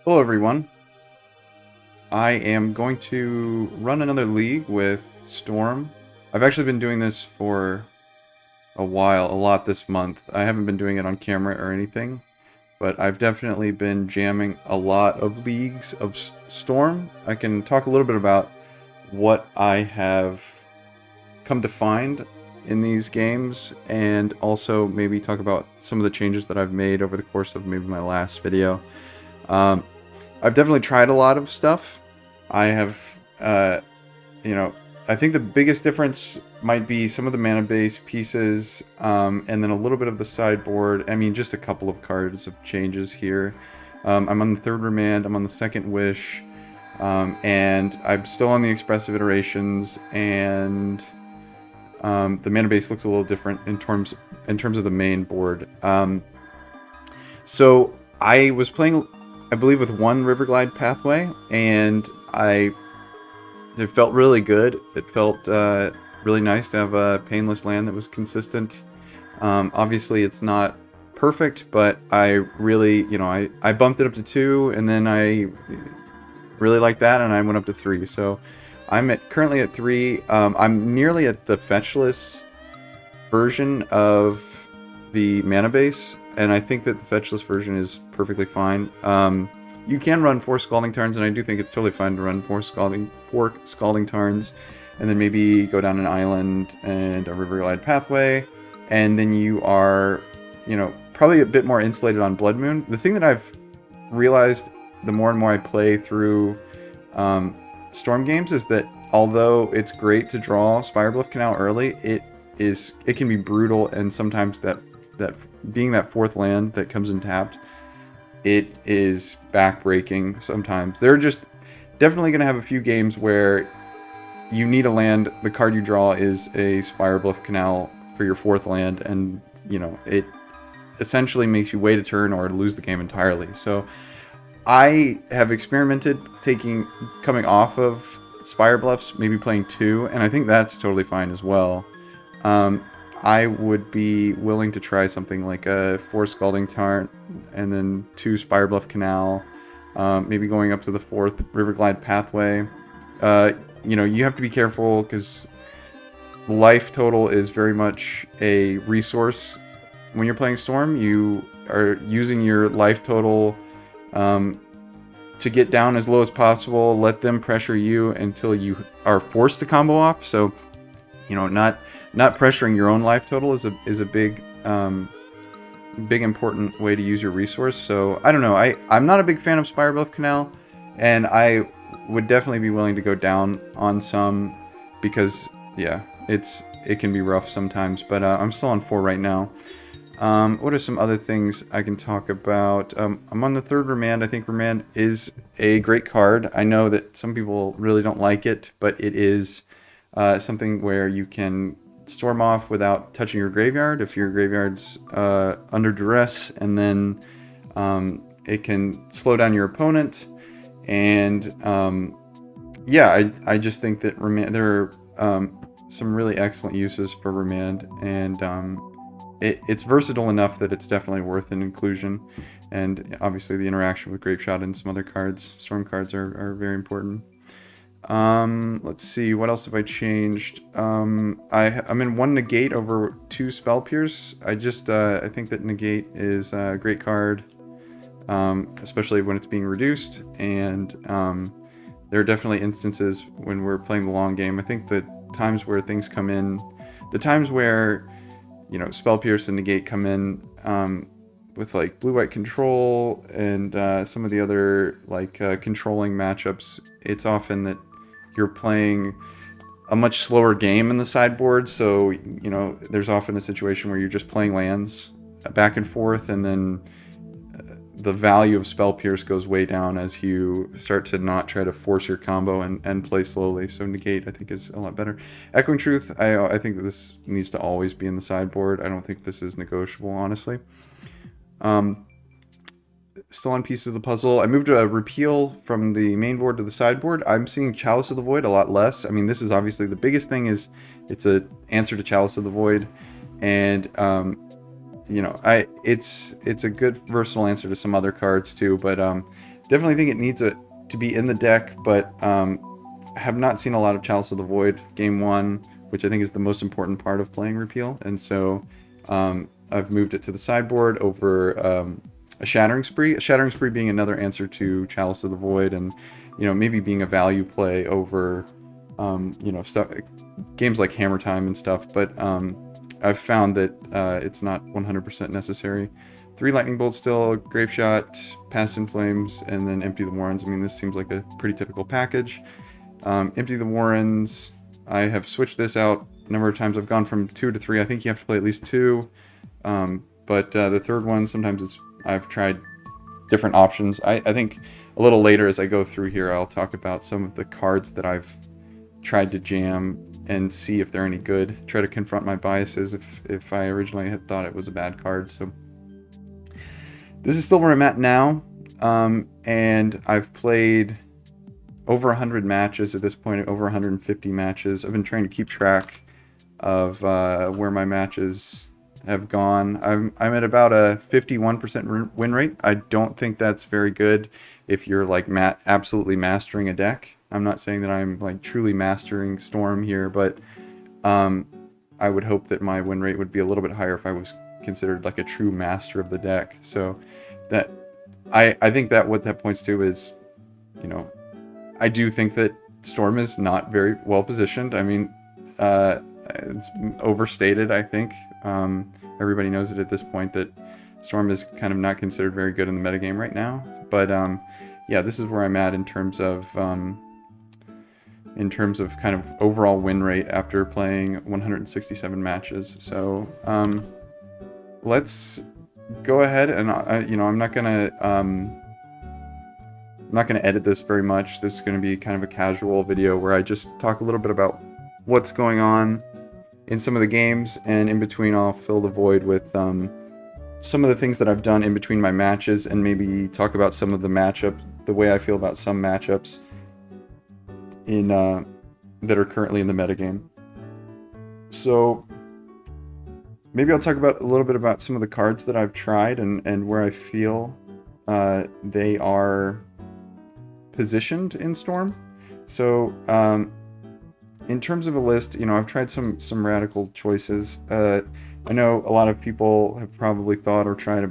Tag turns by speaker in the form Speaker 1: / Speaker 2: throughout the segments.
Speaker 1: Hello everyone. I am going to run another league with Storm. I've actually been doing this for a while, a lot this month. I haven't been doing it on camera or anything, but I've definitely been jamming a lot of leagues of Storm. I can talk a little bit about what I have come to find in these games, and also maybe talk about some of the changes that I've made over the course of maybe my last video. Um, I've definitely tried a lot of stuff. I have, you know, I think the biggest difference might be some of the mana base pieces, and then a little bit of the sideboard. I mean, just a couple of cards of changes here. I'm on the third remand, I'm on the second wish, and I'm still on the expressive iterations, and the mana base looks a little different in terms of the main board. So I was playing, I believe, with one Riverglide pathway, and it felt really good. It felt really nice to have a painless land that was consistent. Obviously, it's not perfect, but I really, I bumped it up to 2, and then I really liked that, and I went up to 3. So I'm currently at 3. I'm nearly at the fetchless version of the mana base, and I think that the fetchless version is perfectly fine. You can run 4 Scalding Tarns, and I do think it's totally fine to run 4 Scalding Tarns, and then maybe go down an island and a Riverglide pathway, and then you are, probably a bit more insulated on Blood Moon. The thing that I've realized the more and more I play through Storm games is that although it's great to draw Spirebluff Canal early, it can be brutal, and sometimes that being that 4th land that comes in tapped, it is backbreaking sometimes. They're just definitely going to have a few games where you need a land, the card you draw is a Spirebluff Canal for your 4th land, and it essentially makes you wait a turn or lose the game entirely. So I have experimented coming off of Spirebluffs, maybe playing 2, and I think that's totally fine as well. I would be willing to try something like a 4 Scalding Tarn and then 2 Spirebluff Canal, maybe going up to the 4th Riverglide pathway. You have to be careful because life total is very much a resource. When you're playing Storm, you are using your life total to get down as low as possible, let them pressure you until you are forced to combo off. So, not pressuring your own life total is a big important way to use your resource. So I don't know. I'm not a big fan of Spirebluff Canal, and I would definitely be willing to go down on some because yeah, it can be rough sometimes. But I'm still on 4 right now. What are some other things I can talk about? I'm on the 3rd Remand. I think Remand is a great card. I know that some people really don't like it, but it is something where you can storm off without touching your graveyard if your graveyard's under duress, and then it can slow down your opponent. And yeah, I just think that Remand, there are some really excellent uses for Remand, and it's versatile enough that it's definitely worth an inclusion. And obviously the interaction with Grapeshot and some other cards, Storm cards, are very important. Let's see, what else have I changed? I'm in 1 Negate over 2 Spell Pierce. I think that Negate is a great card, especially when it's being reduced, and there are definitely instances when we're playing the long game. I think the times where things come in, the times where, Spell Pierce and Negate come in, with like blue-white control and some of the other like controlling matchups, it's often that you're playing a much slower game in the sideboard, so there's often a situation where you're just playing lands back and forth, and then the value of Spell Pierce goes way down as you start to not try to force your combo and play slowly. So Negate, I think, is a lot better. Echoing Truth, I think that this needs to always be in the sideboard. I don't think this is negotiable, honestly. Still on Pieces of the Puzzle. I moved a repeal from the main board to the sideboard. I'm seeing Chalice of the Void a lot less. I mean, this is obviously the biggest thing, is it's an answer to Chalice of the Void, and it's a good versatile answer to some other cards too. But definitely think it needs to be in the deck, but have not seen a lot of Chalice of the Void game 1, which I think is the most important part of playing Repeal, and so I've moved it to the sideboard over a Shattering Spree. A Shattering Spree being another answer to Chalice of the Void, and maybe being a value play over stuff, games like Hammer Time and stuff, but I've found that it's not 100% necessary. 3 Lightning Bolts still, Grape Shot, Past in Flames, and then Empty the Warrens. I mean, this seems like a pretty typical package. Empty the Warrens, I have switched this out a number of times. I've gone from 2 to 3. I think you have to play at least 2. But the third one, sometimes I've tried different options. I think a little later as I go through here, I'll talk about some of the cards that I've tried to jam and see if they're any good. Try to confront my biases if I originally had thought it was a bad card. So this is still where I'm at now, and I've played over 100 matches at this point, over 150 matches. I've been trying to keep track of where my matches have gone. I'm at about a 51% win rate. I don't think that's very good if you're like absolutely mastering a deck. I'm not saying that I'm like truly mastering Storm here, but I would hope that my win rate would be a little bit higher if I was considered like a true master of the deck. So that I think that what that points to is, I do think that Storm is not very well positioned. I mean, it's overstated, I think. Everybody knows it at this point that Storm is kind of not considered very good in the metagame right now. But yeah, this is where I'm at in terms of kind of overall win rate after playing 167 matches. So let's go ahead and I'm not gonna edit this very much. This is going to be kind of a casual video where I just talk a little bit about what's going on in some of the games, and in between I'll fill the void with some of the things that I've done in between my matches, and maybe talk about some of the matchups, the way I feel about some matchups in that are currently in the metagame. So maybe I'll talk about a little bit about some of the cards that I've tried and where I feel they are positioned in Storm. So in terms of a list, I've tried some radical choices. I know a lot of people have probably thought or tried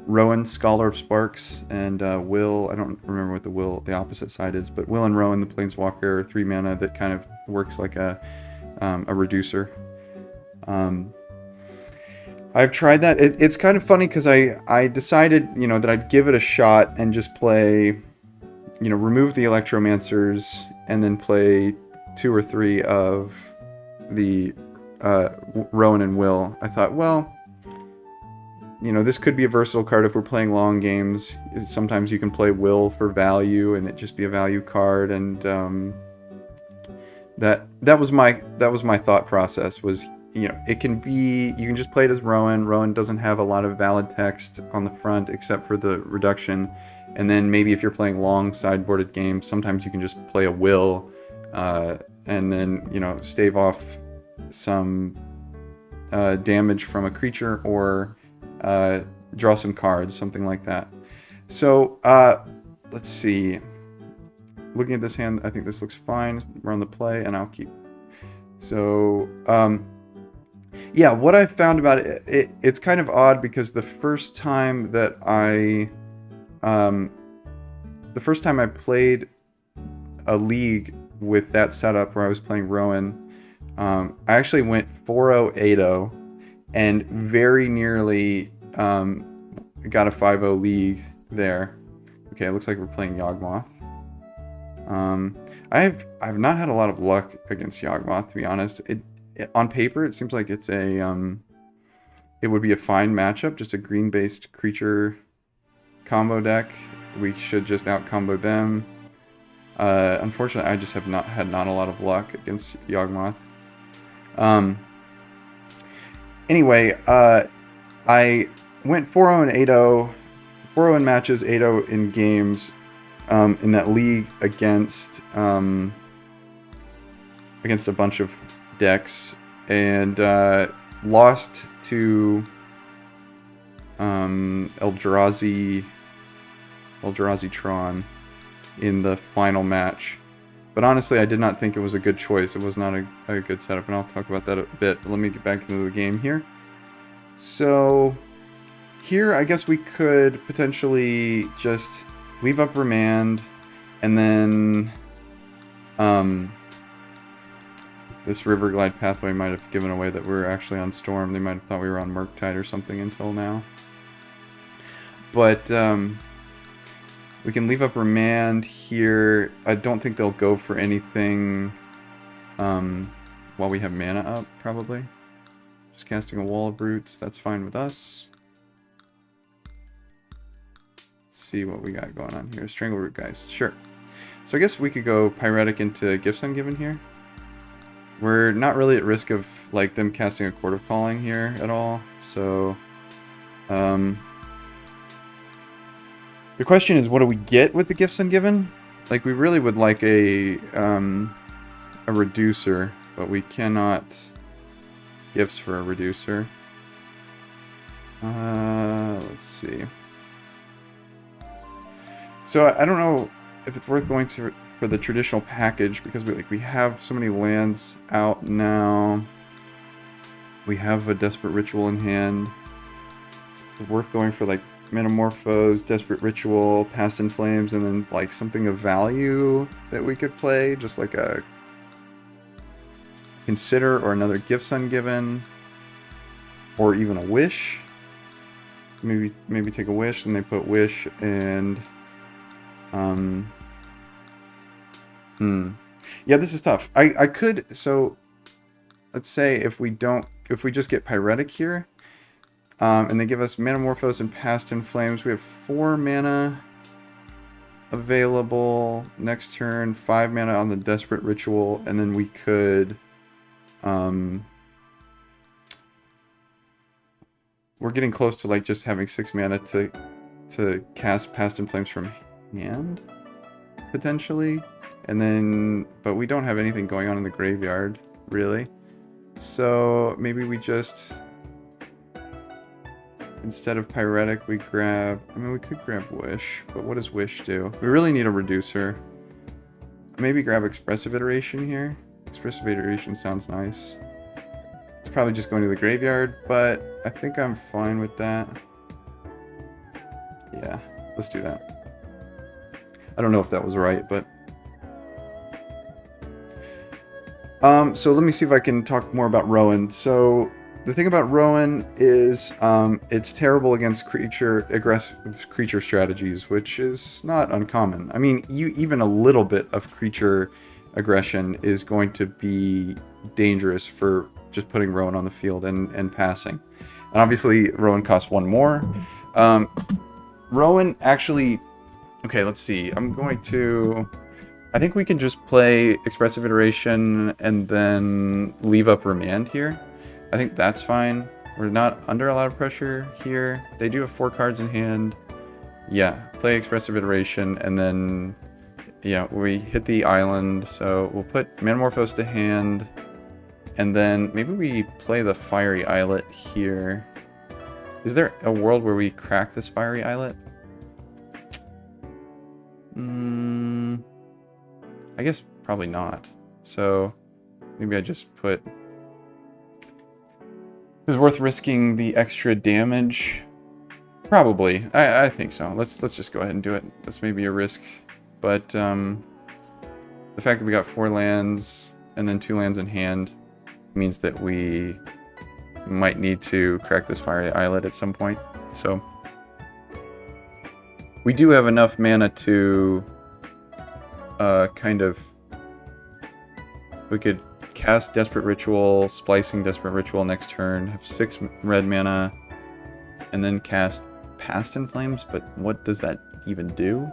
Speaker 1: Rowan, Scholar of Sparks, and Will. I don't remember what the opposite side is, but Will and Rowan, the Planeswalker 3 mana that kind of works like a reducer. I've tried that. It's kind of funny because I decided, that I'd give it a shot and just play, remove the Electromancers and then play 2 or 3 of the Rowan and Will. I thought, well, this could be a versatile card if we're playing long games. Sometimes you can play Will for value and it just be a value card, and that was my thought process. Was it can be, you can just play it as Rowan. Rowan doesn't have a lot of valid text on the front except for the reduction. And then maybe if you're playing long sideboarded games, sometimes you can just play a Will and then, stave off some damage from a creature or draw some cards, something like that. So let's see. Looking at this hand, I think this looks fine. We're on the play, and I'll keep. So yeah, what I found about it's kind of odd because the first time I played a league with that setup where I was playing Rowan, I actually went 4-0, 8-0, and very nearly got a 5-0 league there. Okay, it looks like we're playing Yawgmoth. I've not had a lot of luck against Yawgmoth, to be honest. On paper, it seems like it's it would be a fine matchup, just a green-based creature combo deck. We should just out-combo them. Unfortunately, I just have not had a lot of luck against Yawgmoth. Anyway, I went 4-0 and 8-0, 4-0 in matches, 8-0 in games, in that league against a bunch of decks, and lost to Eldrazi Tron in the final match. But honestly, I did not think it was a good choice. It was not a good setup, and I'll talk about that a bit. Let me get back into the game here. So, here I guess we could potentially just leave up Remand, and then this Riverglide pathway might have given away that we're actually on Storm. They might have thought we were on Murktide or something until now. But we can leave up Remand here. I don't think they'll go for anything while we have mana up, probably. Just casting a Wall of Roots, that's fine with us. Let's see what we got going on here. Strangleroot, guys. Sure. So I guess we could go Pyretic into Gifts Ungiven here. We're not really at risk of like them casting a Court of Calling here at all. So the question is, what do we get with the Gifts Ungiven? Like, we really would like a reducer, but we cannot gifts for a reducer. Let's see. So I don't know if it's worth going for the traditional package, because we have so many lands out now. We have a Desperate Ritual in hand. It's worth going for like Metamorphose, Desperate Ritual, Past in Flames, and then like something of value that we could play, just like a Consider or another Gifts Ungiven, or even a Wish. Maybe take a Wish, and they put Wish and yeah, this is tough. I could, so let's say if we just get Pyretic here, and they give us Metamorphose and Past in Flames, we have 4 mana available next turn, 5 mana on the Desperate Ritual, and then we could we're getting close to like just having 6 mana to cast Past in Flames from hand, potentially. And then, but we don't have anything going on in the graveyard, really. So maybe we just, instead of Pyretic, we grab, I mean, we could grab Wish, but what does Wish do? We really need a reducer. Maybe grab Expressive Iteration here. Expressive Iteration sounds nice. It's probably just going to the graveyard, but I think I'm fine with that. Yeah, let's do that. I don't know if that was right, but so let me see if I can talk more about Rowan. So the thing about Rowan is it's terrible against aggressive creature strategies, which is not uncommon. I mean, even a little bit of creature aggression is going to be dangerous for just putting Rowan on the field and passing. And obviously Rowan costs 1 more. Rowan actually, okay, let's see. I think we can just play Expressive Iteration and then leave up Remand here. I think that's fine. We're not under a lot of pressure here. They do have 4 cards in hand. Yeah, play Expressive Iteration, and then, yeah, we hit the island. So we'll put Metamorphose to hand, and then maybe we play the Fiery Islet here. Is there a world where we crack this Fiery Islet? I guess probably not. So maybe I just put... Is it worth risking the extra damage? Probably. I think so. Let's just go ahead and do it. That's maybe a risk. But the fact that we got 4 lands and then 2 lands in hand means that we might need to crack this Fiery Islet at some point. So we do have enough mana to we could cast Desperate Ritual, splicing Desperate Ritual next turn, have 6 red mana, and then cast Past in Flames, but what does that even do?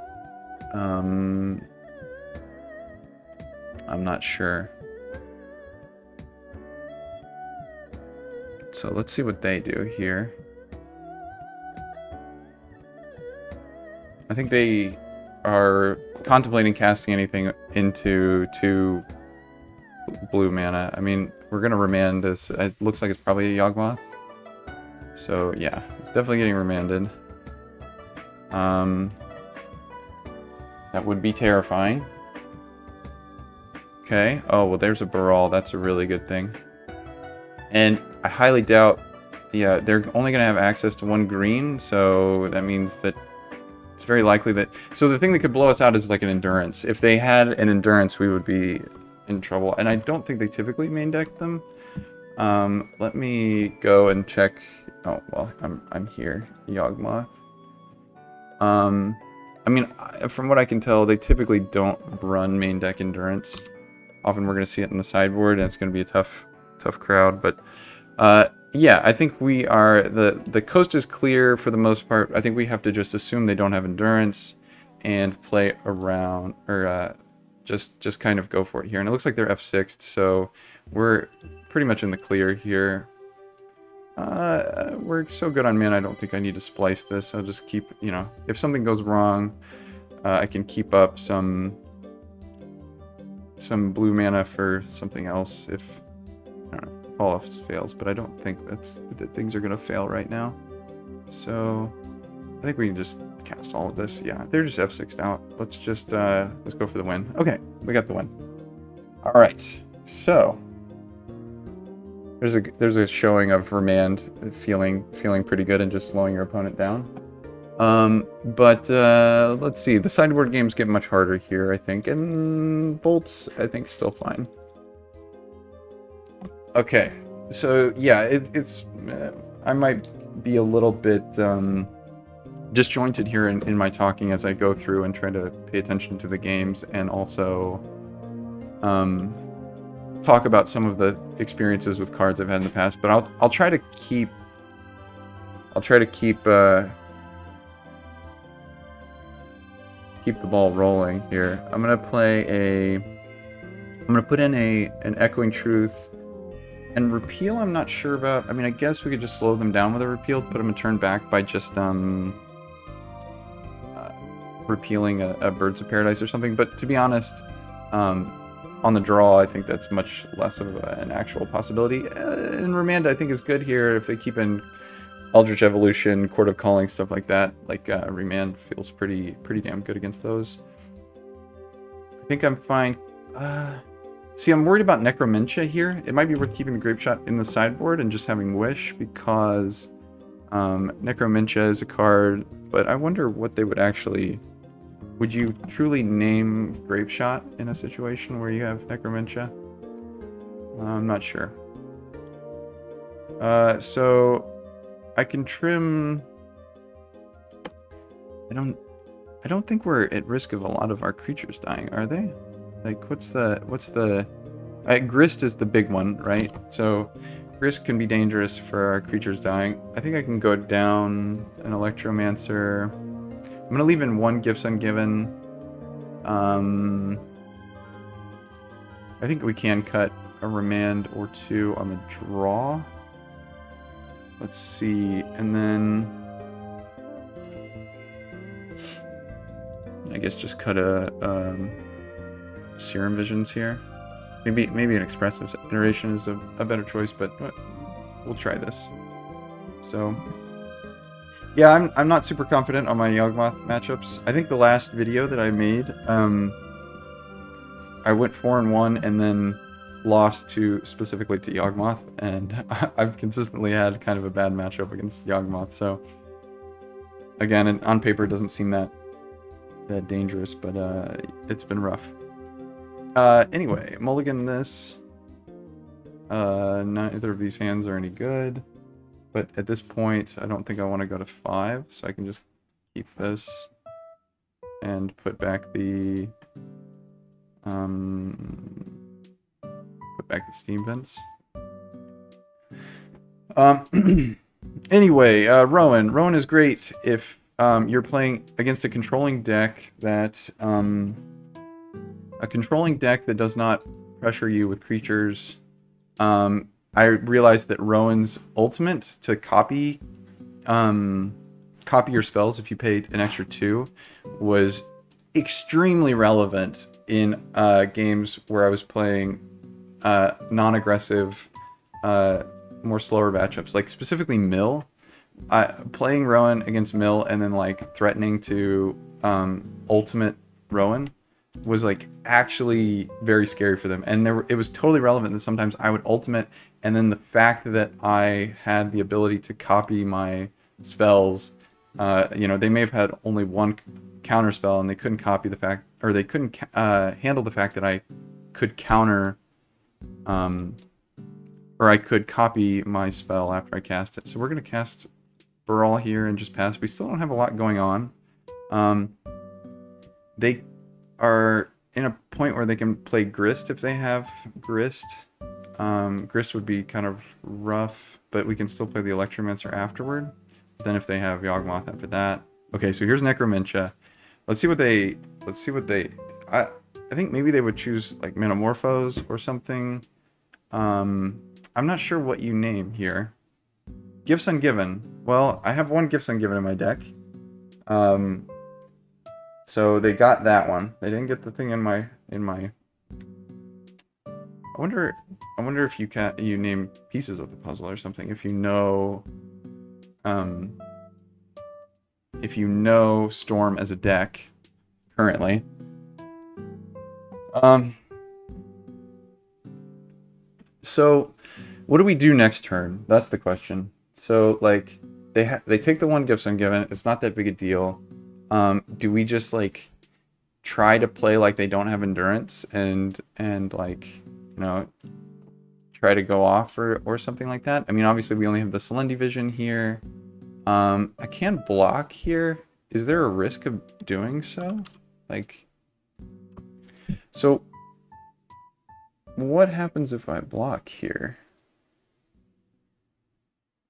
Speaker 1: I'm not sure. So let's see what they do here. I think they are contemplating casting anything into 2 blue mana. I mean, we're going to Remand this. It looks like it's probably a Yawgmoth. So yeah, It's definitely getting remanded. That would be terrifying. Okay. Oh, well, there's a Baral. That's a really good thing. And I highly doubt... Yeah, they're only going to have access to one green, so that means that it's very likely that... So the thing that could blow us out is like an Endurance. If they had an Endurance, we would be in trouble. And I don't think they typically main deck them. Let me go and check... Oh, well, I'm here. Yawgmoth. I mean, from what I can tell, they typically don't run main deck Endurance. Often we're going to see it in the sideboard, and it's going to be a tough crowd. But, yeah, I think we are... The coast is clear for the most part. I think we have to just assume they don't have Endurance and play around, or just kind of go for it here. And it looks like they're F6'd, so we're pretty much in the clear here. We're so good on mana, I don't think I need to splice this. I'll just keep, you know, if something goes wrong, I can keep up some blue mana for something else if, I don't know, Fall Off fails, but I don't think that things are going to fail right now. So, I think we can just cast all of this. Yeah, they're just F6'd out. Let's just, let's go for the win. Okay, we got the win. Alright, so... There's a showing of Remand feeling pretty good and just slowing your opponent down. But let's see. The sideboard games get much harder here, I think. And Bolts, I think, still fine. Okay. So, yeah, it's... I might be a little bit disjointed here in my talking as I go through and try to pay attention to the games and also... talk about some of the experiences with cards I've had in the past, but I'll try to keep the ball rolling here. I'm gonna put in an Echoing Truth and Repeal. I'm not sure about. I mean, I guess we could just slow them down with a Repeal, put them a turn back by just repealing a Birds of Paradise or something. But to be honest, on the draw, I think that's much less of an actual possibility. And Remand, I think, is good here if they keep in Eldritch Evolution, Court of Calling, stuff like that. Like, Remand feels pretty damn good against those. I think I'm fine. See, I'm worried about Necromentia here. It might be worth keeping the Grape Shot in the sideboard and just having Wish, because Necromentia is a card, but I wonder what they would actually... Would you truly name Grape Shot in a situation where you have Necromentia? I'm not sure. So I can trim... I don't think we're at risk of a lot of our creatures dying, are they? Like, what's the... Grist is the big one, right? So Grist can be dangerous for our creatures dying. I think I can go down an Electromancer. I'm going to leave in one Gifts Ungiven. I think we can cut a Remand or two on the draw. Let's see. And then... I guess just cut a Serum Visions here. Maybe an Expressive Iteration is a better choice, but we'll try this. So... Yeah, I'm not super confident on my Yawgmoth matchups. I think the last video that I made, I went 4-1 and then lost specifically to Yawgmoth, and I've consistently had kind of a bad matchup against Yawgmoth. So again, on paper, it doesn't seem that dangerous, but it's been rough. Anyway, mulligan this. Neither of these hands are any good. But at this point, I don't think I want to go to 5, so I can just keep this and put back the steam vents. Anyway, Rowan. Rowan is great if you're playing against a controlling deck that does not pressure you with creatures. I realized that Rowan's ultimate to copy your spells if you paid an extra 2 was extremely relevant in games where I was playing non-aggressive, more slower matchups. Like specifically Mill playing Rowan against Mill and then like threatening to ultimate Rowan was like actually very scary for them, and it was totally relevant that sometimes I would ultimate, and then the fact that I had the ability to copy my spells, you know, they may have had only one counter spell and they couldn't copy the fact, or they couldn't handle the fact that I could counter, or I could copy my spell after I cast it. So we're going to cast Brawl here and just pass. We still don't have a lot going on. They are in a point where they can play Grist if they have Grist. Grist would be kind of rough, but we can still play the Electromancer afterward. Then if they have Yawgmoth after that. Okay, so here's Necromentia. Let's see what they... I think maybe they would choose like Metamorphose or something. I'm not sure what you name here. Gifts Ungiven. Well, I have one Gifts Ungiven in my deck. So they got that one. They didn't get the thing in my. I wonder if you name pieces of the puzzle or something. If you know Storm as a deck currently. So what do we do next turn? That's the question. So like they take the one Gifts Ungiven. It's not that big a deal. Do we just like try to play like they don't have endurance and like, you know, try to go off or something like that? I mean, obviously we only have the Selendi Vision here. I can block here. Is there a risk of doing so? Like, so what happens if I block here?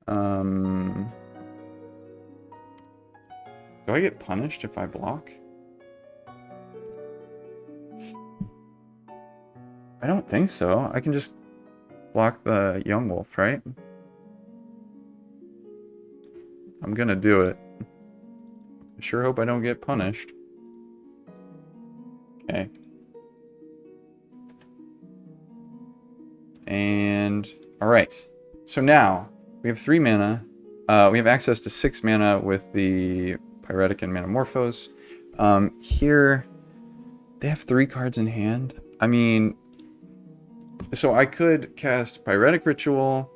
Speaker 1: Do I get punished if I block? I don't think so. I can just block the Yawgmoth, right? I'm gonna do it. I sure hope I don't get punished. Okay. And alright. So now we have 3 mana. We have access to 6 mana with the Pyretic and Metamorphose. Here they have 3 cards in hand. I mean, so I could cast Pyretic Ritual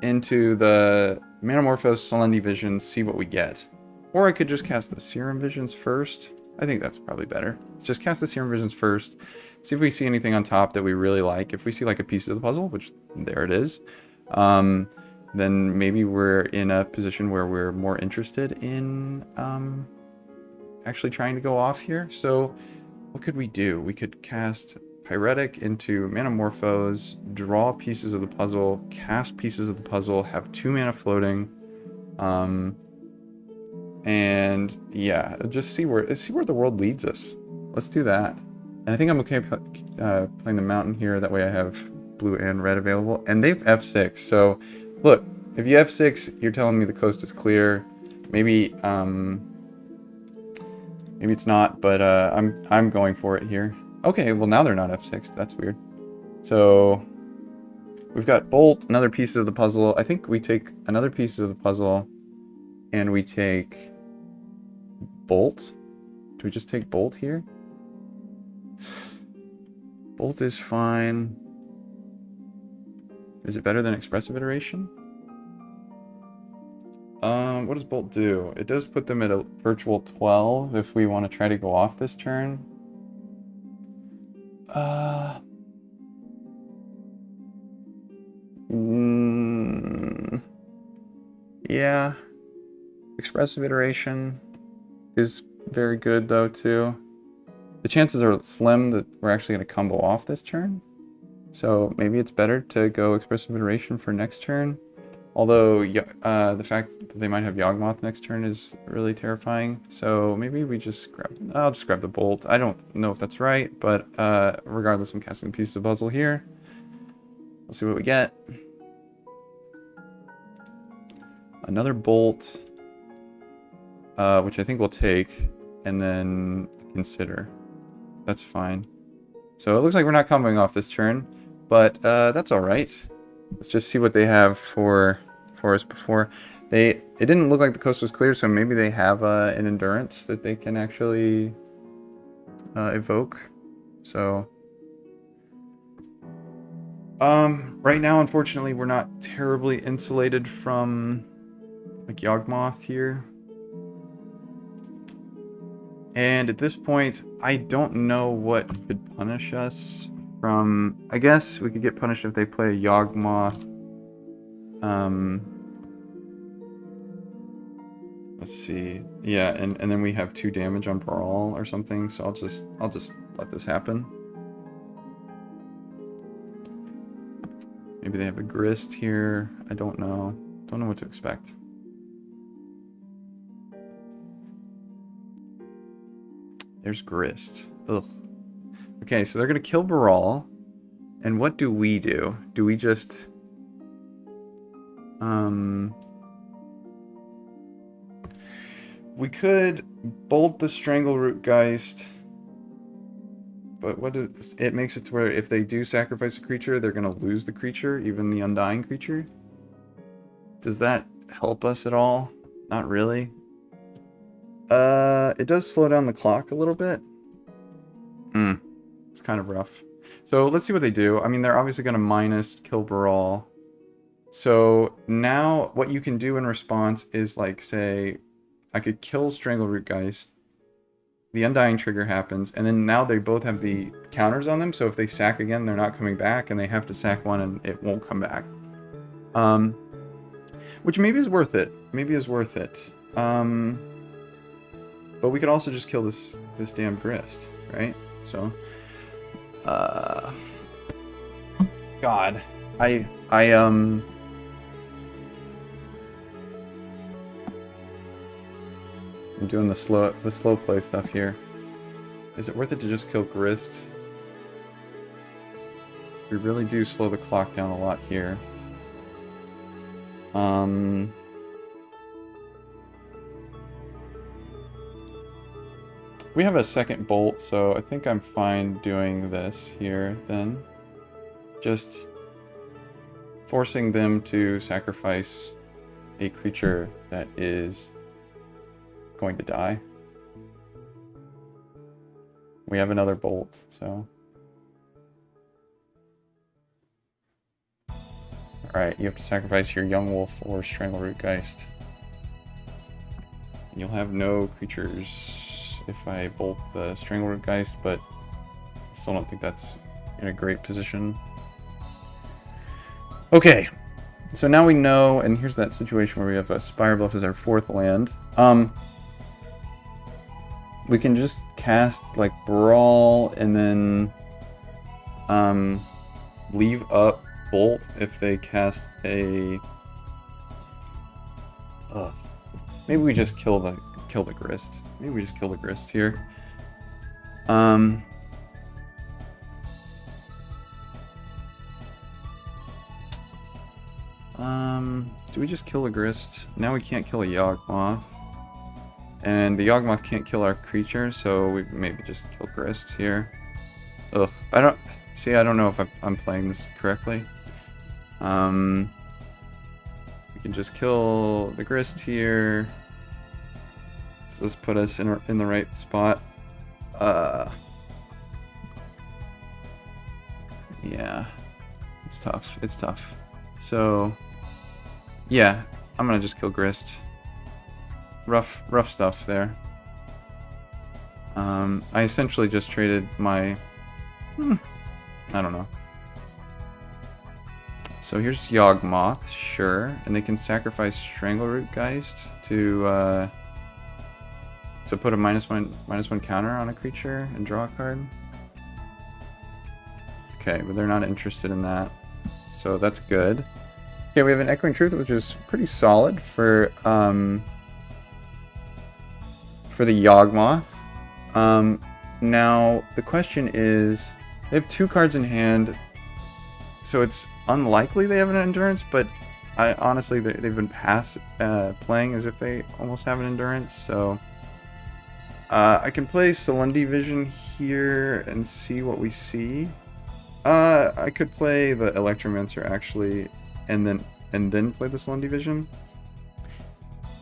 Speaker 1: into the Metamorphose Selendi Vision, see what we get. Or I could just cast the Serum Visions first. I think that's probably better. Let's just cast the Serum Visions first. See if we see anything on top that we really like. If we see like a piece of the puzzle, which there it is, then maybe we're in a position where we're more interested in actually trying to go off here. So what could we do? We could cast Pyretic into Metamorphose, draw pieces of the puzzle, cast pieces of the puzzle, have 2 mana floating, and yeah, just see where the world leads us. Let's do that. And I think I'm okay playing the mountain here. That way I have blue and red available, and they've F6. So look, if you F6, you're telling me the coast is clear. Maybe maybe it's not, but I'm going for it here. Okay, well now they're not F6. That's weird. So we've got Bolt, another piece of the puzzle. I think we take another piece of the puzzle and we take Bolt. Do we just take Bolt here? Bolt is fine. Is it better than Expressive Iteration? What does Bolt do? It does put them at a virtual 12 if we want to try to go off this turn. Yeah. Expressive Iteration is very good though too. The chances are slim that we're actually going to combo off this turn. So maybe it's better to go Expressive Iteration for next turn. Although the fact that they might have Yawgmoth next turn is really terrifying. So maybe we just I'll just grab the Bolt. I don't know if that's right, but regardless, I'm casting pieces of puzzle here. We'll see what we get. Another Bolt, which I think we'll take, and then consider. That's fine. So it looks like we're not comboing off this turn, but that's all right. Let's just see what they have for us before. It didn't look like the coast was clear, so maybe they have an endurance that they can actually evoke. So, right now, unfortunately, we're not terribly insulated from like Yawgmoth here. And at this point, I don't know what could punish us from... I guess we could get punished if they play a Yawgmoth. Let's see. Yeah, and then we have 2 damage on Brawl or something, so I'll just let this happen. Maybe they have a Grist here. I don't know. Don't know what to expect. There's Grist. Ugh. Okay, so they're gonna kill Baral. And what do we do? Do we just... We could bolt the Strangleroot Geist, but what does it makes it to where if they do sacrifice a creature, they're gonna lose the creature, even the undying creature? Does that help us at all? Not really. It does slow down the clock a little bit. It's kind of rough. So let's see what they do. I mean, they're obviously gonna minus kill Baral. So now what you can do in response is like say, I could kill Strangleroot Geist, the Undying trigger happens, and then now they both have the counters on them, so if they sack again, they're not coming back, and they have to sack one and it won't come back. Which maybe is worth it. Maybe is worth it. But we could also just kill this damn Grist, right? So, God. I'm doing the slow play stuff here. Is it worth it to just kill Grist? We really do slow the clock down a lot here. We have a second bolt, so I think I'm fine doing this here then. Just forcing them to sacrifice a creature that is going to die. We have another bolt, so... Alright, you have to sacrifice your Yawgmoth or Strangleroot Geist. You'll have no creatures if I bolt the Strangleroot Geist, but I still don't think that's in a great position. Okay, so now we know, and here's that situation where we have a Spire Bluff as our 4th land. We can just cast like Brawl and then leave up Bolt if they cast a... Maybe we just kill the Grist. Maybe we just kill the Grist here. Do we just kill the Grist? Now we can't kill a Yawgmoth. And the Yawgmoth can't kill our creature, so we maybe just kill Grist here. Ugh, I don't know if I'm playing this correctly. We can just kill the Grist here. So this put us in the right spot. Yeah, it's tough. It's tough. So, yeah, I'm gonna just kill Grist. Rough stuff there. I essentially just traded my... I don't know. So here's Yawgmoth, sure. And they can sacrifice Strangleroot Geist to put a -1/-1 counter on a creature and draw a card. Okay, but they're not interested in that. So that's good. Okay, we have an Echoing Truth, which is pretty solid for the Yawgmoth. Now, the question is, they have 2 cards in hand, so it's unlikely they have an Endurance, but honestly, they've been playing as if they almost have an Endurance, so... I can play Salundi Vision here and see what we see. I could play the Electromancer, actually, and then play the Salundi Vision.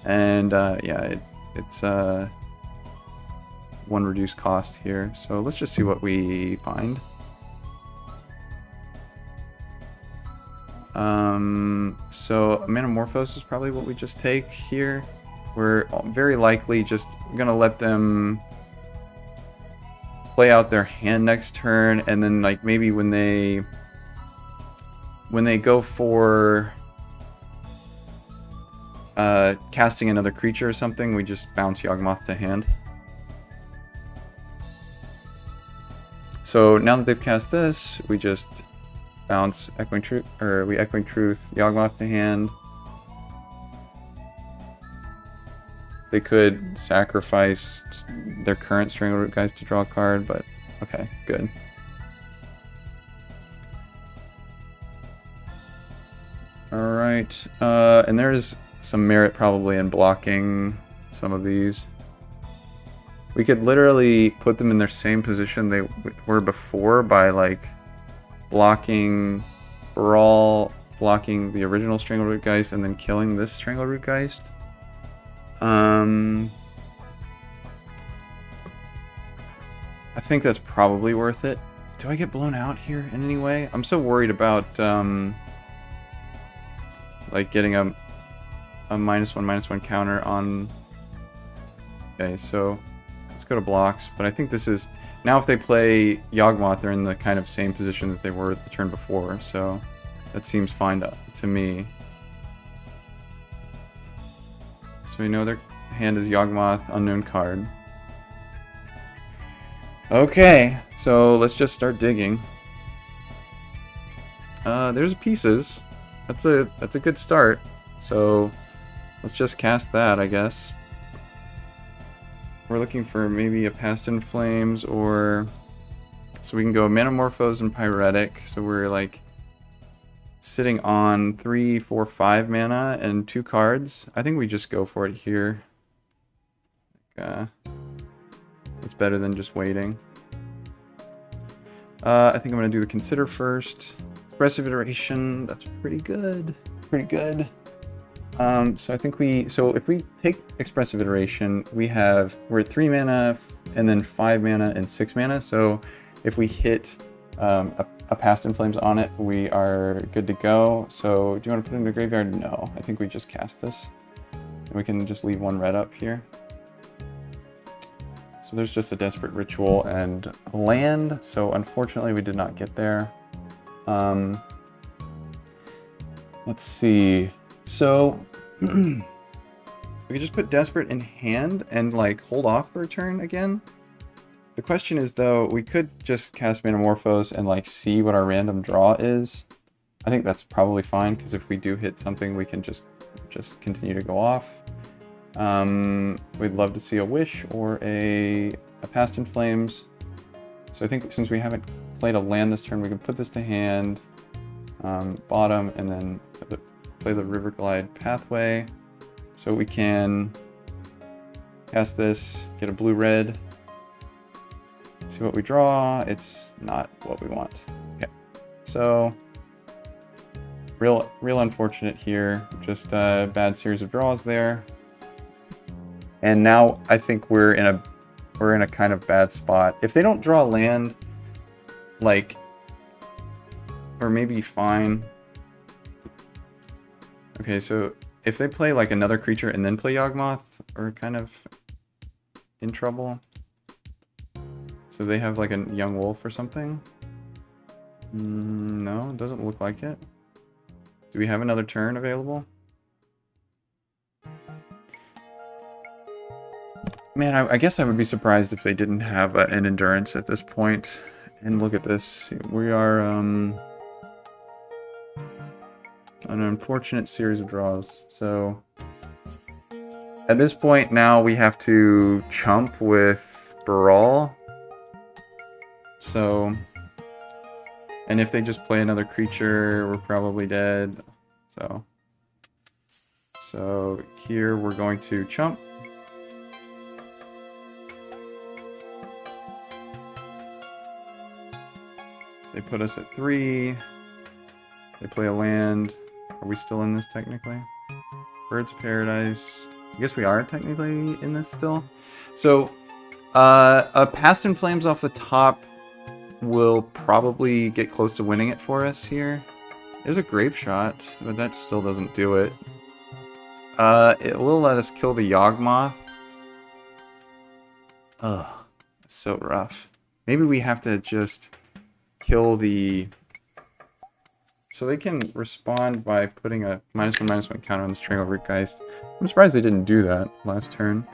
Speaker 1: And yeah, it's one reduced cost here. So let's just see what we find. So Metamorphose is probably what we just take here. We're very likely just gonna let them play out their hand next turn, and then like maybe when they go for casting another creature or something, we just bounce Yawgmoth to hand. So now that they've cast this, we just bounce Echoing Truth, or we Echoing Truth Yawgmoth to hand. They could sacrifice their current Strangleroot guys to draw a card, but okay, good. Alright, and there's some merit probably in blocking some of these. We could literally put them in their same position they were before by like blocking Brawl, blocking the original Strangleroot Geist, and then killing this Strangleroot Geist. I think that's probably worth it. Do I get blown out here in any way? I'm so worried about like getting a -1/-1 counter on. Okay, so let's go to blocks. But I think this is now if they play Yawgmoth, they're in the kind of same position that they were the turn before. So that seems fine to me. So we know their hand is Yawgmoth, unknown card. Okay, so let's just start digging. There's pieces. That's a good start. So let's just cast that, I guess. We're looking for maybe a Past in Flames, or so we can go Metamorphose and Pyretic. So we're like sitting on 3, 4, 5 mana and 2 cards. I think we just go for it here. It's better than just waiting. I think I'm gonna do the Consider first. Expressive Iteration, that's pretty good. Pretty good. So I think if we take Expressive Iteration, we're at 3 mana and then 5 mana and 6 mana. So if we hit a Past in Flames on it, we are good to go. So do you want to put it in the graveyard? No, I think we just cast this. And we can just leave 1 red up here. So there's just a Desperate Ritual and land. So unfortunately we did not get there. Let's see. So we could just put Desperate in hand and like hold off for a turn again. The question is though, we could just cast Metamorphose and like see what our random draw is. I think that's probably fine, because if we do hit something, we can just continue to go off. We'd love to see a Wish or a Past in Flames. So I think since we haven't played a land this turn, we can put this to hand, bottom, and then play the Riverglide Pathway. So we can cast this, get a blue-red, see what we draw. It's not what we want. Okay, so real unfortunate here. Just a bad series of draws there. And now I think we're in a kind of bad spot. If they don't draw land, like, or maybe fine. Okay, so if they play like another creature and then play Yawgmoth, we're kind of in trouble. So they have like a young wolf or something? No, it doesn't look like it. Do we have another turn available? Man, I guess I would be surprised if they didn't have an endurance at this point. And look at this. We are an unfortunate series of draws. So at this point now we have to chump with Brawl. So, and if they just play another creature, we're probably dead. So here we're going to chump. They put us at 3. They play a land. Are we still in this technically? Bird's Paradise. I guess we are technically in this still. So, a Past in Flames off the top will probably get close to winning it for us here. There's a Grape Shot, but that still doesn't do it. It will let us kill the Yawgmoth. Ugh, it's so rough. Maybe we have to just kill the... So they can respond by putting a -1/-1 counter on the Strangleroot Geist. I'm surprised they didn't do that last turn.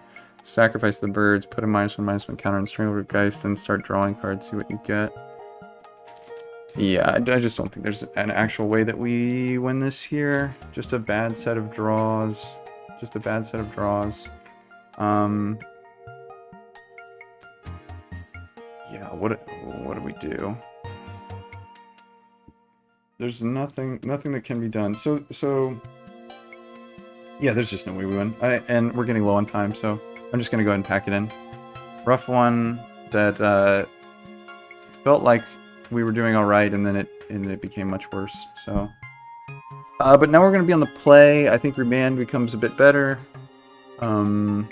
Speaker 1: Sacrifice the birds, put a -1/-1 counter on Strangleroot Geist, and start drawing cards, see what you get. Yeah, I just don't think there's an actual way that we win this here. Just a bad set of draws. Just a bad set of draws. Yeah, what do we do? There's nothing that can be done. So yeah, there's just no way we win. And we're getting low on time, so I'm just gonna go ahead and pack it in. Rough one that felt like we were doing all right, and then it became much worse. So, but now we're gonna be on the play. I think Remand becomes a bit better. Playing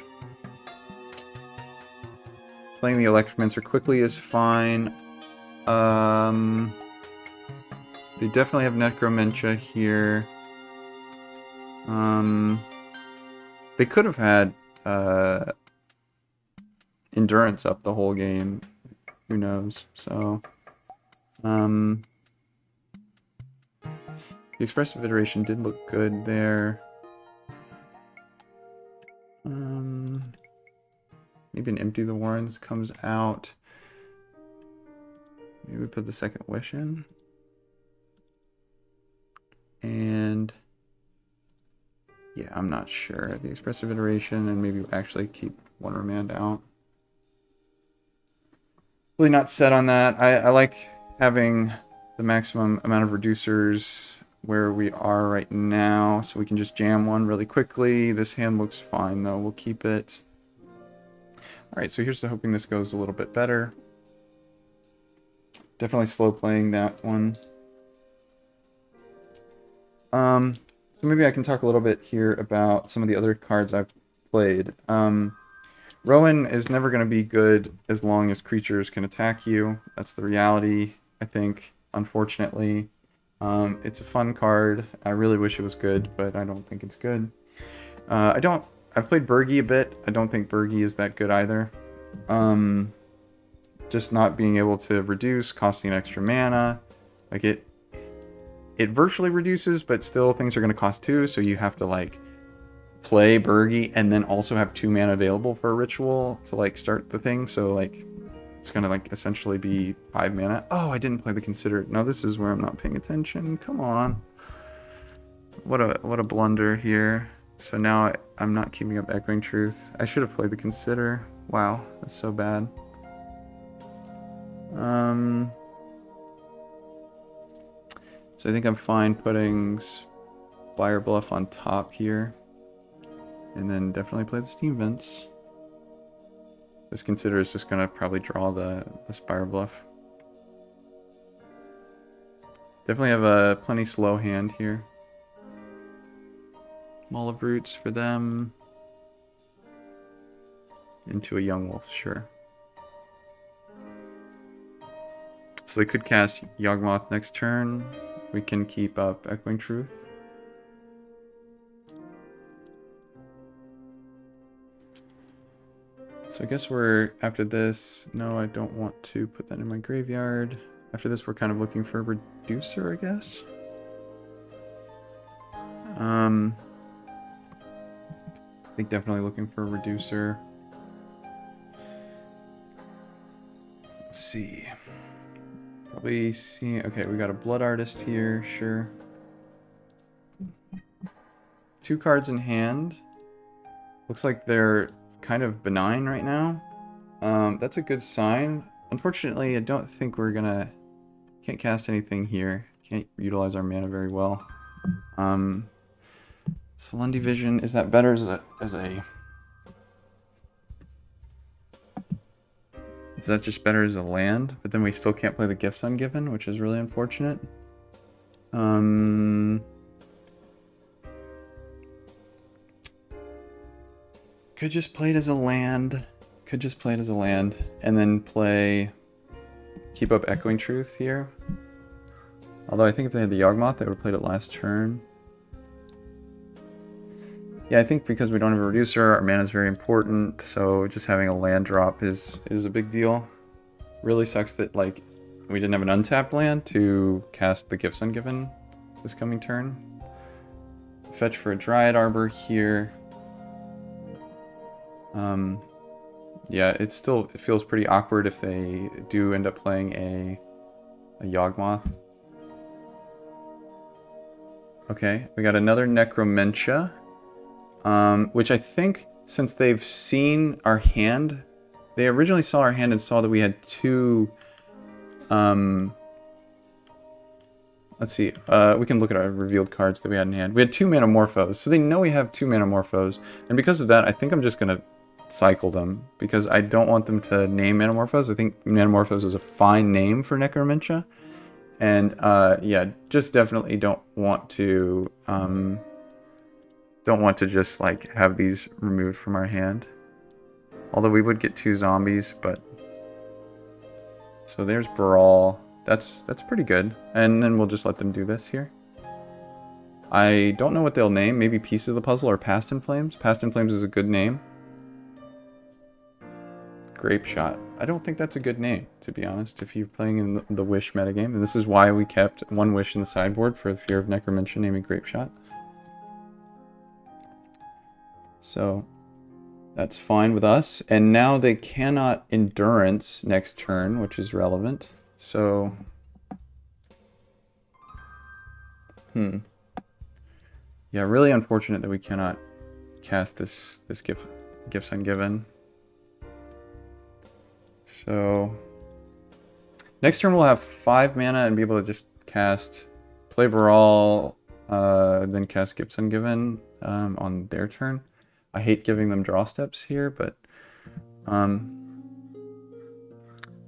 Speaker 1: the Electromancer quickly is fine. They definitely have Necromentia here. They could have had Endurance up the whole game. Who knows? So, the Expressive Iteration did look good there. Maybe an Empty the Warrens comes out. Maybe we put the Second Wish in. And yeah, I'm not sure. The Expressive Iteration, and maybe actually keep one Remand out. Really not set on that. I like having the maximum amount of reducers where we are right now, so we can just jam one really quickly. This hand looks fine though. We'll keep it. Alright, so here's to hoping this goes a little bit better. Definitely slow playing that one. So maybe I can talk a little bit here about some of the other cards I've played. Rowan is never going to be good as long as creatures can attack you. That's the reality, I think, unfortunately. It's a fun card. I really wish it was good, but I don't think it's good. I've played Burgi a bit. I don't think Burgi is that good either. Just not being able to reduce, costing an extra mana. Like it virtually reduces, but still things are going to cost 2, so you have to like play Burgi and then also have 2 mana available for a ritual to like start the thing. So like it's going to like essentially be 5 mana. Oh, I didn't play the Considerate. No, this is where I'm not paying attention. Come on. What a blunder here. So now I'm not keeping up Echoing Truth. I should have played the Consider. Wow, that's so bad. So I think I'm fine putting Spire Bluff on top here. And then definitely play the Steam Vents. This Consider is just going to probably draw the Spire Bluff. Definitely have a plenty slow hand here. Maul of Roots for them. Into a Yawgmoth, sure. So they could cast Yawgmoth next turn. We can keep up Echoing Truth. So I guess we're, after this, no, I don't want to put that in my graveyard. After this, we're kind of looking for a reducer, I guess. I think definitely looking for a reducer. Let's see. Probably see. Okay, we got a Blood Artist here, sure. 2 cards in hand. Looks like they're kind of benign right now. That's a good sign. Unfortunately, I don't think we're gonna... Can't cast anything here. Can't utilize our mana very well. Salundi Vision, is that better as a... Is that just better as a land? But then we still can't play the Gifts Ungiven, which is really unfortunate. Could just play it as a land. Could just play it as a land. And then play... Keep up Echoing Truth here. Although I think if they had the Yawgmoth, they would have played it last turn. Yeah, I think because we don't have a reducer, our mana is very important, so just having a land drop is a big deal. Really sucks that, like, we didn't have an untapped land to cast the Gifts Ungiven this coming turn. Fetch for a Dryad Arbor here. Yeah, it feels pretty awkward if they do end up playing a Yawgmoth. Okay, we got another Necromentia. Which I think, since they've seen our hand, they originally saw our hand and saw that we had two, let's see, we can look at our revealed cards that we had in hand. We had two Manamorphos, so they know we have two Manamorphos, and because of that, I think I'm just going to cycle them, because I don't want them to name Manamorphos. I think Manamorphos is a fine name for Necromentia, and, yeah, just definitely don't want to just, like, have these removed from our hand. Although we would get two zombies, but... So there's Brawl. That's pretty good. And then we'll just let them do this here. I don't know what they'll name. Maybe Pieces of the Puzzle or Past in Flames. Past in Flames is a good name. Grape Shot. I don't think that's a good name, to be honest, if you're playing in the Wish metagame. And this is why we kept one Wish in the sideboard, for the fear of Necromentia naming Grape Shot. So that's fine with us. And now they cannot Endurance next turn, which is relevant. So, yeah, really unfortunate that we cannot cast this Gifts Ungiven. So, next turn we'll have 5 mana and be able to just cast Play Brawl, then cast Gifts Ungiven on their turn. I hate giving them draw steps here, but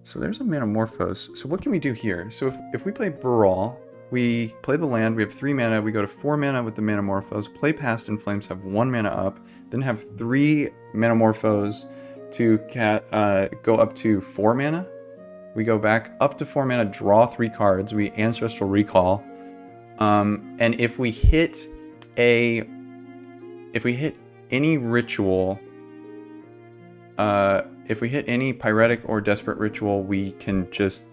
Speaker 1: so there's a Manamorphos. So what can we do here? So if we play Brawl, we play the land, we have 3 mana, we go to 4 mana with the Manamorphos, play Past in Flames, have 1 mana up, then have 3 Manamorphos to go up to 4 mana. We go back up to 4 mana, draw 3 cards, we Ancestral Recall, and if we hit any ritual, if we hit any Pyretic or Desperate Ritual, we can just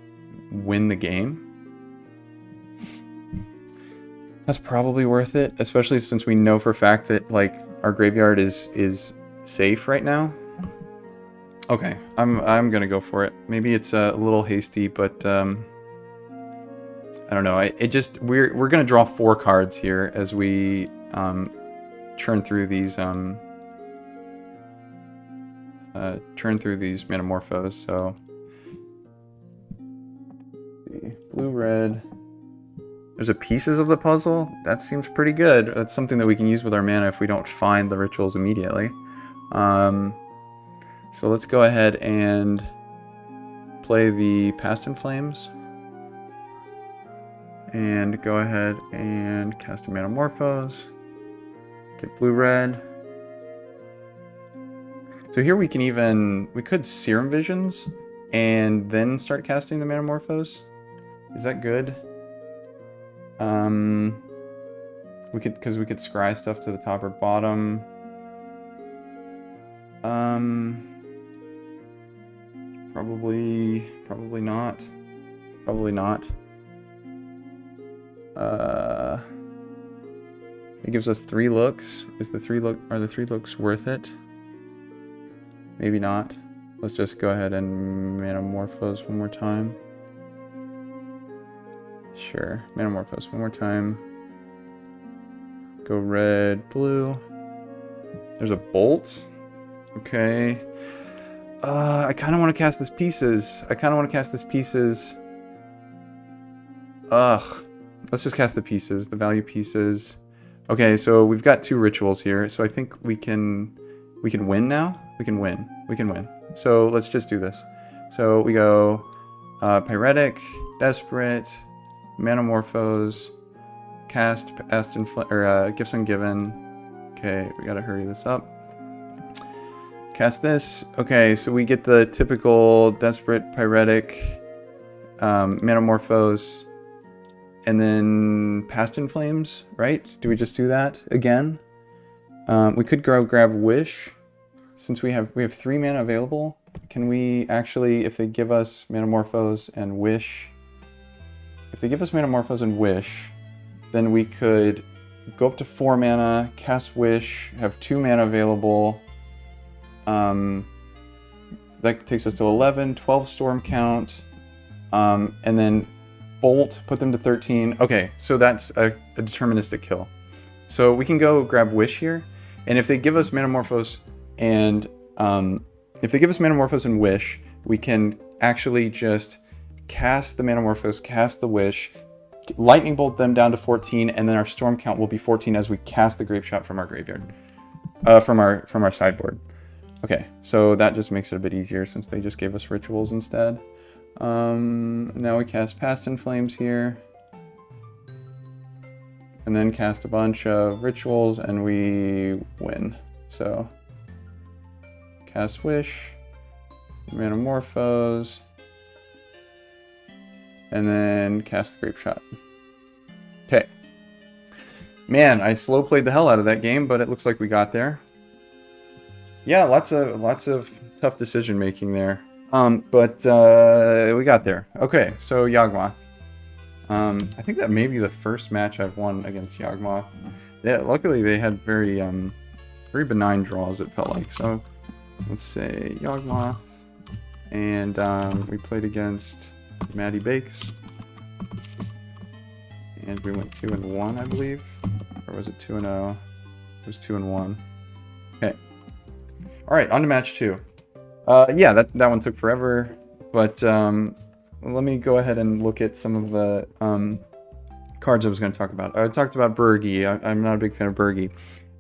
Speaker 1: win the game. That's probably worth it, especially since we know for a fact that, like, our graveyard is safe right now. Okay, I'm gonna go for it. Maybe it's a little hasty, but I don't know. We're gonna draw 4 cards here as we churn through these Manamorphos. So blue red. There's a Pieces of the Puzzle. That seems pretty good. That's something that we can use with our mana if we don't find the rituals immediately. So let's go ahead and play the Past in Flames. And go ahead and cast a Manamorphos. Get blue-red. So here we could Serum Visions and then start casting the Manamorphos. Is that good? Because we could scry stuff to the top or bottom. Probably not. Probably not. It gives us 3 looks. Are the 3 looks worth it? Maybe not. Let's just go ahead and Manamorphose one more time. Sure, Manamorphose one more time. Go red, blue. There's a Bolt. Okay. I kind of want to cast this Pieces. Ugh. Let's just cast the Pieces, the value Pieces. Okay, so we've got 2 rituals here, so I think we can win now. We can win. So let's just do this. So we go Pyretic, Desperate, Manamorphose, cast Gifts Ungiven. Okay, we gotta hurry this up. cast this. Okay, so we get the typical Desperate Pyretic, Metamorphose, and then Past in Flames, right? Do we just do that again? We could grab Wish, since we have 3 mana available. Can we actually, if they give us Metamorphose and Wish, then we could go up to 4 mana, cast Wish, have 2 mana available. That takes us to 11, 12 Storm count, and then Bolt, put them to 13. Okay, so that's a deterministic kill. So we can go grab Wish here, and if they give us Metamorphose and Wish, we can actually just cast the Metamorphose, cast the Wish, Lightning Bolt them down to 14, and then our Storm count will be 14 as we cast the Grape Shot from our graveyard, from our sideboard. Okay, so that just makes it a bit easier since they just gave us Rituals instead. Now we cast Past in Flames here, and then cast a bunch of Rituals, and we win. So cast Wish, Metamorphose, and then cast the Grape Shot. Okay. Man, I slow played the hell out of that game, but it looks like we got there. Yeah, lots of tough decision making there. But we got there. Okay, so Yawgmoth. I think that may be the first match I've won against Yawgmoth. Yeah, luckily they had very benign draws, it felt like. So let's say Yawgmoth, and we played against Maddie Bakes, and we went 2-1, I believe, or was it 2-0? It was 2-1. Okay. All right, on to match 2. Yeah, that one took forever, but let me go ahead and look at some of the cards I was going to talk about. I talked about Burgi. I'm not a big fan of Burgi.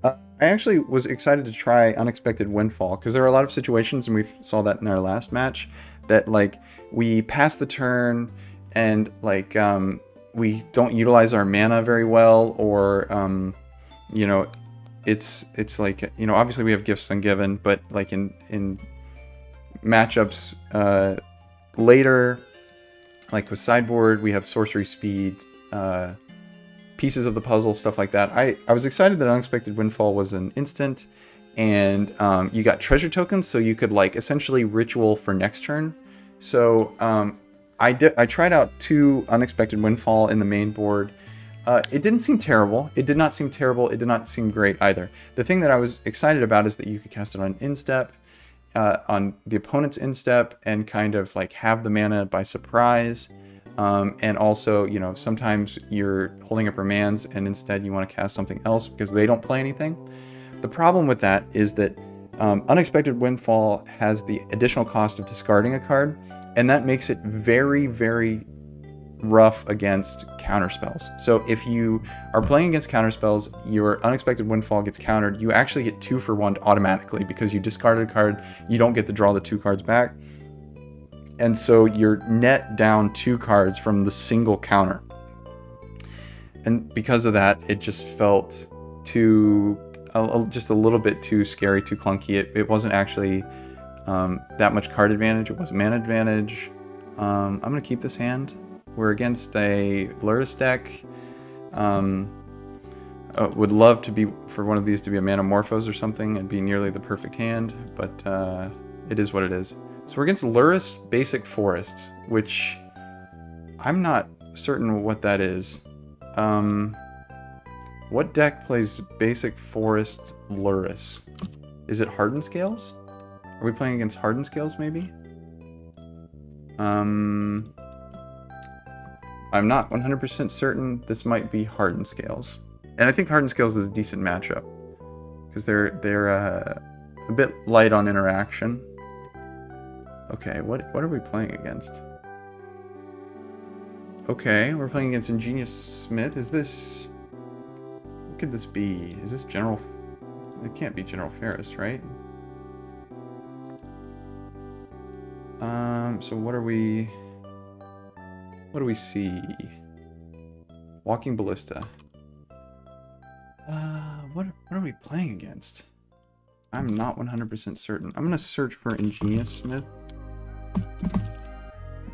Speaker 1: I actually was excited to try Unexpected Windfall, because there are a lot of situations, and we saw that in our last match, that like we pass the turn and like we don't utilize our mana very well, or you know, it's like, you know, obviously we have Gifts Ungiven, but like in matchups later, like with sideboard, we have sorcery speed, pieces of the puzzle, stuff like that. I was excited that Unexpected Windfall was an instant, and you got treasure tokens, so you could like essentially ritual for next turn. So I tried out 2 Unexpected Windfall in the main board. It didn't seem terrible. It did not seem terrible. It did not seem great either. The thing that I was excited about is that you could cast it on instep, on the opponent's instep, and kind of like have the mana by surprise. And also, you know, sometimes you're holding up Remands and instead you want to cast something else because they don't play anything. The problem with that is that Unexpected Windfall has the additional cost of discarding a card, and that makes it very, very rough against counterspells. So if you are playing against counterspells, your Unexpected Windfall gets countered. You actually get 2 for 1 automatically because you discarded a card. You don't get to draw the 2 cards back. And so you're net down 2 cards from the single counter. And because of that, it just felt just a little bit too scary, too clunky. It wasn't actually that much card advantage. It was mana advantage. I'm going to keep this hand. We're against a Luris deck. Would love to be for one of these to be a Metamorphose or something and be nearly the perfect hand, but it is what it is. So we're against Luris Basic Forest, which I'm not certain what that is. What deck plays Basic Forest Luris? Is it Hardened Scales? Are we playing against Hardened Scales, maybe? I'm not 100% certain. This might be Hardened Scales. And I think Hardened Scales is a decent matchup, because they're a bit light on interaction. Okay, what are we playing against? Okay, we're playing against Ingenious Smith. Is this... What could this be? Is this General... It can't be General Ferris, right? So what do we see? Walking Ballista. What are we playing against? I'm not 100% certain. I'm going to search for Ingenious Smith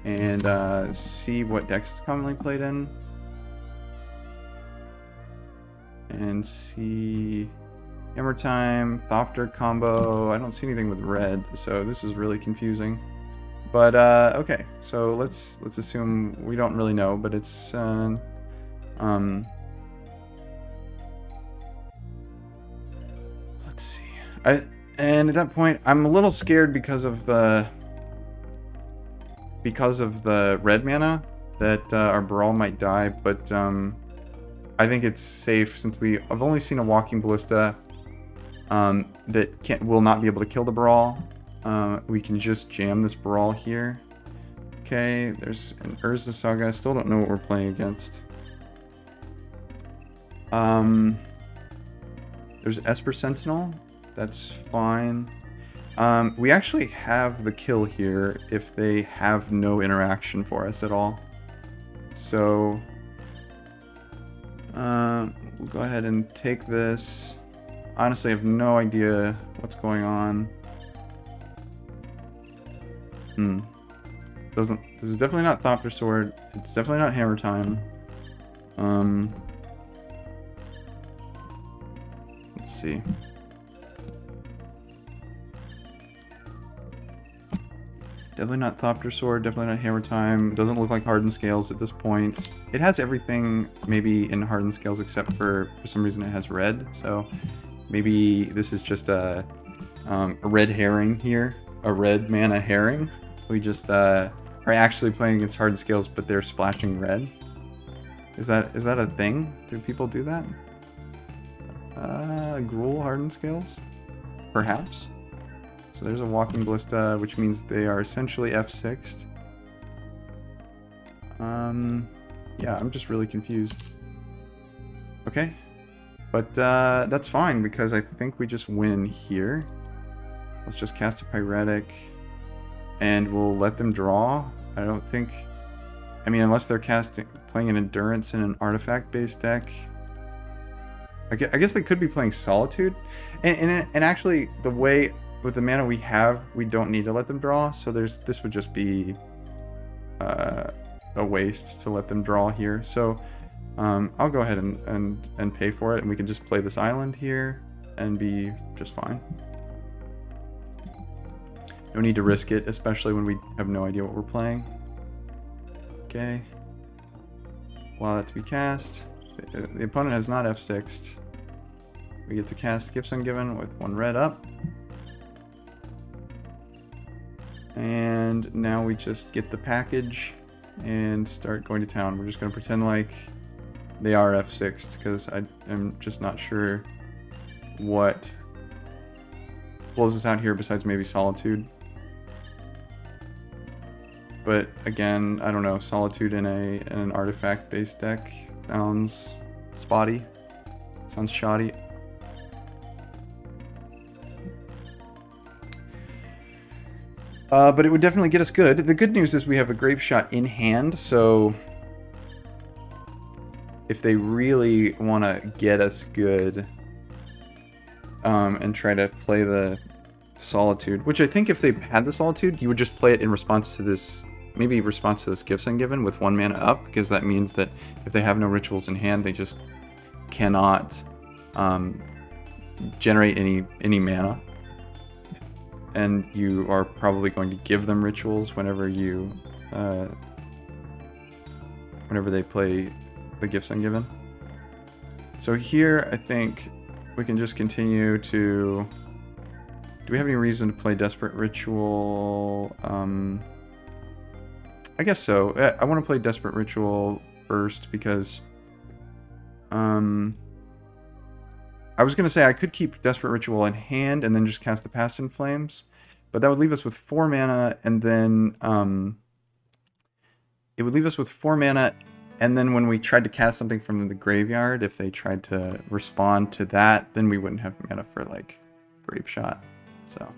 Speaker 1: and see what decks it's commonly played in. And see Hammer Time, Thopter combo. I don't see anything with red, so this is really confusing. But okay, so let's assume we don't really know, but it's let's see. And at that point, I'm a little scared because of the red mana that our Brawl might die, but I think it's safe since I've only seen a Walking Ballista that will not be able to kill the Brawl. We can just jam this Brawl here. Okay, there's an Urza Saga. I still don't know what we're playing against. There's Esper Sentinel. That's fine. We actually have the kill here if they have no interaction for us at all. So we'll go ahead and take this. Honestly, I have no idea what's going on. This is definitely not Thopter Sword. It's definitely not Hammer Time. Let's see. Definitely not Thopter Sword, definitely not Hammer Time. Doesn't look like Hardened Scales at this point. It has everything maybe in Hardened Scales except for some reason it has red. So maybe this is just a red herring here. A red mana herring. We just are actually playing against Hardened Scales, but they're splashing red. Is that a thing? Do people do that? Gruul Hardened Scales? Perhaps? So there's a Walking Ballista, which means they are essentially F6'd. Yeah, I'm just really confused. Okay. But that's fine, because I think we just win here. Let's just cast a Pyretic, and we'll let them draw. I don't think... I mean, unless they're playing an Endurance in an artifact-based deck. I guess they could be playing Solitude. And actually, the way... with the mana we have, we don't need to let them draw, so this would just be a waste to let them draw here. So I'll go ahead and pay for it, and we can just play this island here and be just fine. No need to risk it, especially when we have no idea what we're playing. Okay. Allow that to be cast. The opponent has not F6'd. We get to cast Gifts Ungiven with 1 red up. And now we just get the package and start going to town. We're just going to pretend like they are F6'd, because I'm just not sure what blows us out here besides maybe Solitude. But again, I don't know, Solitude in an artifact-based deck sounds spotty. Sounds shoddy. But it would definitely get us good. The good news is we have a Grape Shot in hand, so if they really want to get us good and try to play the Solitude, which I think if they had the Solitude, you would just play it in response to this, maybe response to this Gifts Ungiven with 1 mana up, because that means that if they have no rituals in hand, they just cannot generate any mana. And you are probably going to give them rituals whenever you, whenever they play the Gifts Ungiven. So here, I think we can just continue to... Do we have any reason to play Desperate Ritual? I guess so. I want to play Desperate Ritual first because... I was going to say I could keep Desperate Ritual in hand and then just cast the Past in Flames, but that would leave us with 4 mana, and then it would leave us with 4 mana, and then when we tried to cast something from the graveyard, if they tried to respond to that, then we wouldn't have mana for, like, Grape Shot. So,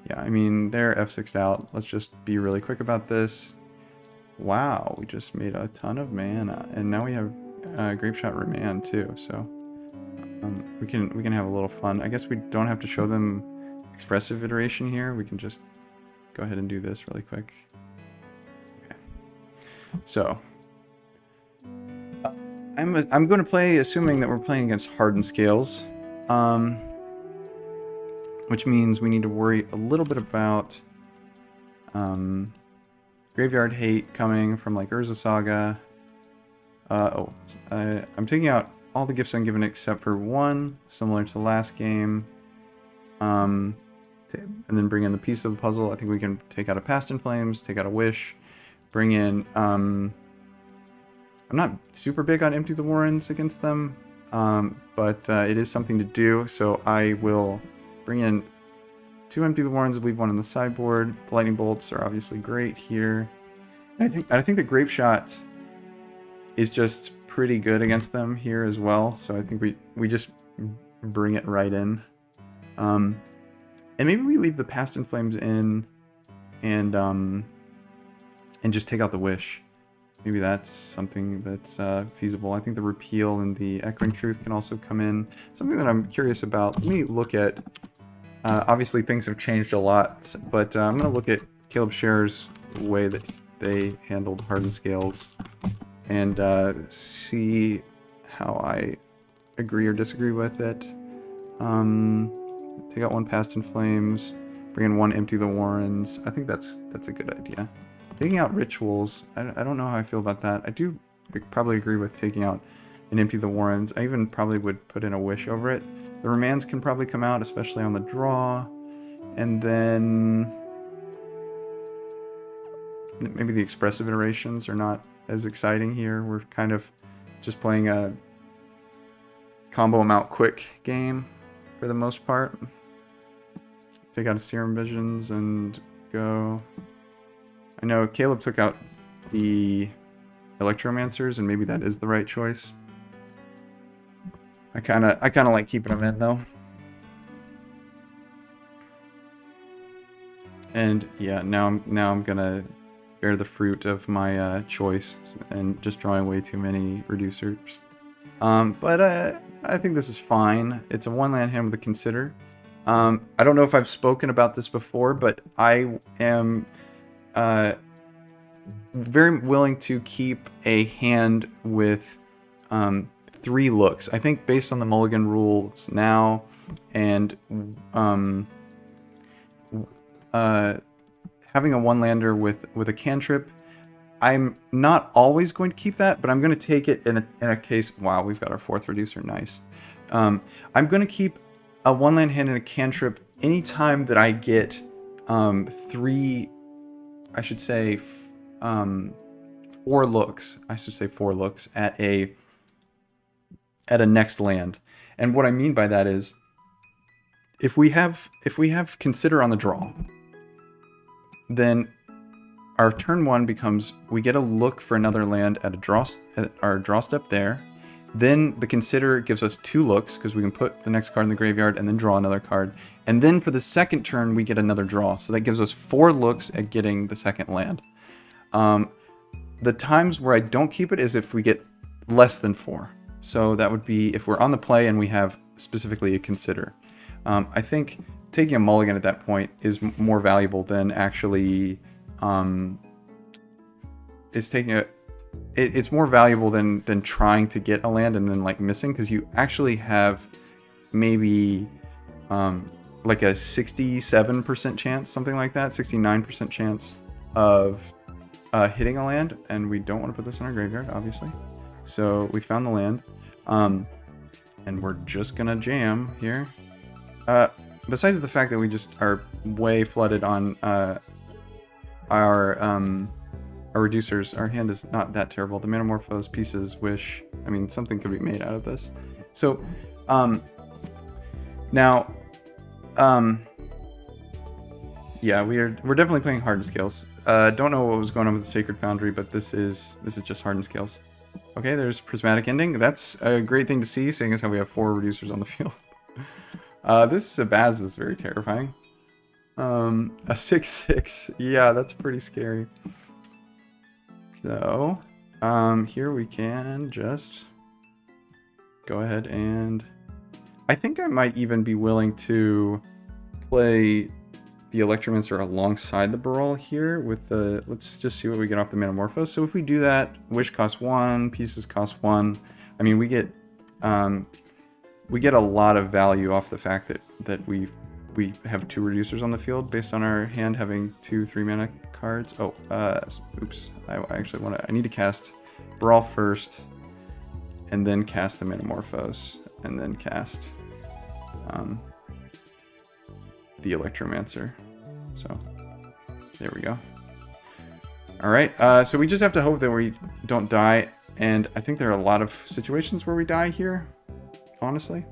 Speaker 1: yeah, I mean, they're F6'd out. Let's just be really quick about this. Wow, we just made a ton of mana, and now we have Grape Shot Remand too, so... We can have a little fun. I guess we don't have to show them expressive iteration here. We can just go ahead and do this really quick. Okay. So I'm going to play assuming that we're playing against hardened scales, which means we need to worry a little bit about graveyard hate coming from like Urza Saga. I'm taking out all the gifts ungiven except for one, similar to last game. And then bring in the piece of the puzzle. I think we can take out a Past in Flames, take out a Wish, bring in... I'm not super big on Empty the Warrens against them, but it is something to do, so I will bring in 2 Empty the Warrens, leave 1 on the sideboard. The Lightning Bolts are obviously great here. And I think the Grape Shot is just pretty good against them here as well, so I think we just bring it right in. And maybe we leave the Past in Flames in and just take out the Wish. Maybe that's something that's feasible. I think the Repeal and the Echoing Truth can also come in. Something that I'm curious about. Let me look at... obviously things have changed a lot, but I'm going to look at Caleb Scherer's way that they handled Hardened Scales and see how I agree or disagree with it. Take out 1 Past in Flames, bring in 1 Empty the Warrens. I think that's a good idea. Taking out Rituals, I don't know how I feel about that. I do probably agree with taking out an Empty the Warrens. I even probably would put in a Wish over it. The Remands can probably come out, especially on the draw. And then maybe the expressive iterations are not as exciting here. We're kind of just playing a combo them out quick game for the most part. Take out a Serum Visions and go. I know Caleb took out the Electromancers, and maybe that is the right choice. I kind of like keeping them in though. And yeah, now I'm gonna bear the fruit of my choice and just drawing way too many reducers. But I think this is fine. It's a 1-land hand with a Consider. I don't know if I've spoken about this before, but I am very willing to keep a hand with 3 looks. I think based on the mulligan rules now and having a 1-lander with a cantrip, I'm not always going to keep that, but I'm going to take it in a case... Wow, we've got our 4th reducer. Nice. I'm going to keep a 1-land hand and a cantrip anytime that I get 3... I should say 4 looks. I should say 4 looks at a next land. And what I mean by that is if we have Consider on the draw, then our turn 1 becomes we get a look for another land at our draw step there. Then the Consider gives us 2 looks because we can put the next card in the graveyard and then draw another card. And then for the second turn we get another draw. So that gives us 4 looks at getting the second land. The times where I don't keep it is if we get less than 4. So that would be if we're on the play and we have specifically a Consider. I think taking a mulligan at that point is more valuable than actually... it's more valuable than trying to get a land and then like missing, because you actually have maybe like a 67% chance, something like that, 69% chance of hitting a land, and we don't want to put this in our graveyard, obviously. So we found the land, and we're just gonna jam here. Besides the fact that we just are way flooded on our reducers, our hand is not that terrible. The Metamorphose, Pieces, Wish, I mean, something could be made out of this. So, now, yeah, we're definitely playing Hardened Scales. Don't know what was going on with the Sacred Foundry, but this is just Hardened Scales. Okay, there's Prismatic Ending. That's a great thing to see, seeing as how we have 4 reducers on the field. This Sabaz is very terrifying. A 6/6. Yeah, that's pretty scary. So, here we can just go ahead and I think I might even be willing to play the Electromancer alongside the Baral here with the... Let's just see what we get off the Metamorphose. So if we do that, Wish costs 1, Pieces cost 1. I mean, we get a lot of value off the fact that we have 2 reducers on the field based on our hand having 2 3-mana cards. Oh, oops. I actually want to... I need to cast Brawl first, and then cast the Metamorphose, and then cast the Electromancer. So, there we go. Alright, so we just have to hope that we don't die, and I think there are a lot of situations where we die here, honestly.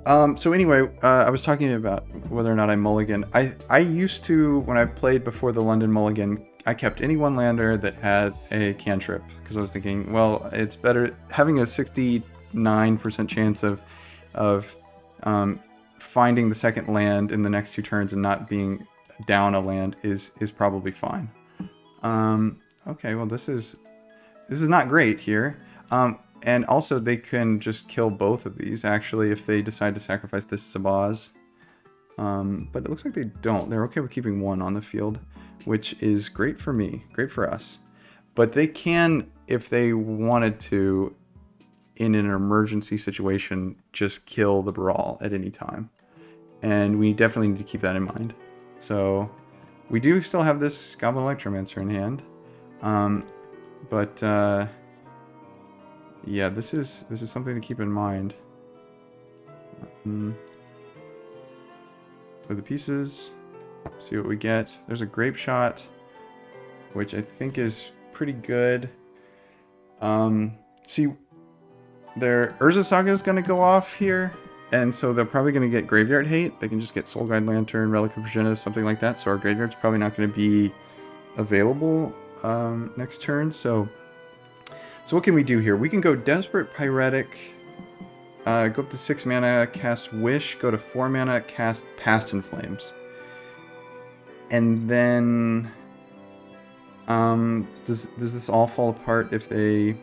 Speaker 1: So anyway, I was talking about whether or not I mulligan. I used to, when I played before the London mulligan, I kept any one lander that had a cantrip, because I was thinking, well, it's better having a 69% chance of finding the second land in the next 2 turns and not being down a land is probably fine. Okay, well this is not great here. And also they can just kill both of these actually if they decide to sacrifice this Sabaz. But it looks like they don't. They're okay with keeping 1 on the field, which is great for me, great for us. But they can, if they wanted to, in an emergency situation, just kill the Baral at any time. And we definitely need to keep that in mind. So we do still have this Goblin Electromancer in hand. Yeah, this is something to keep in mind. For the pieces, see what we get. There's a Grape Shot, which I think is pretty good. See, their Urza Saga is going to go off here, and so they're probably going to get Graveyard Hate. They can just get Soul Guide Lantern, Relic of Progenitus, something like that. So our graveyard's probably not going to be available next turn. So what can we do here? We can go Desperate Pyretic, go up to 6 mana, cast Wish, go to 4 mana, cast Past in Flames. And then, does this all fall apart if they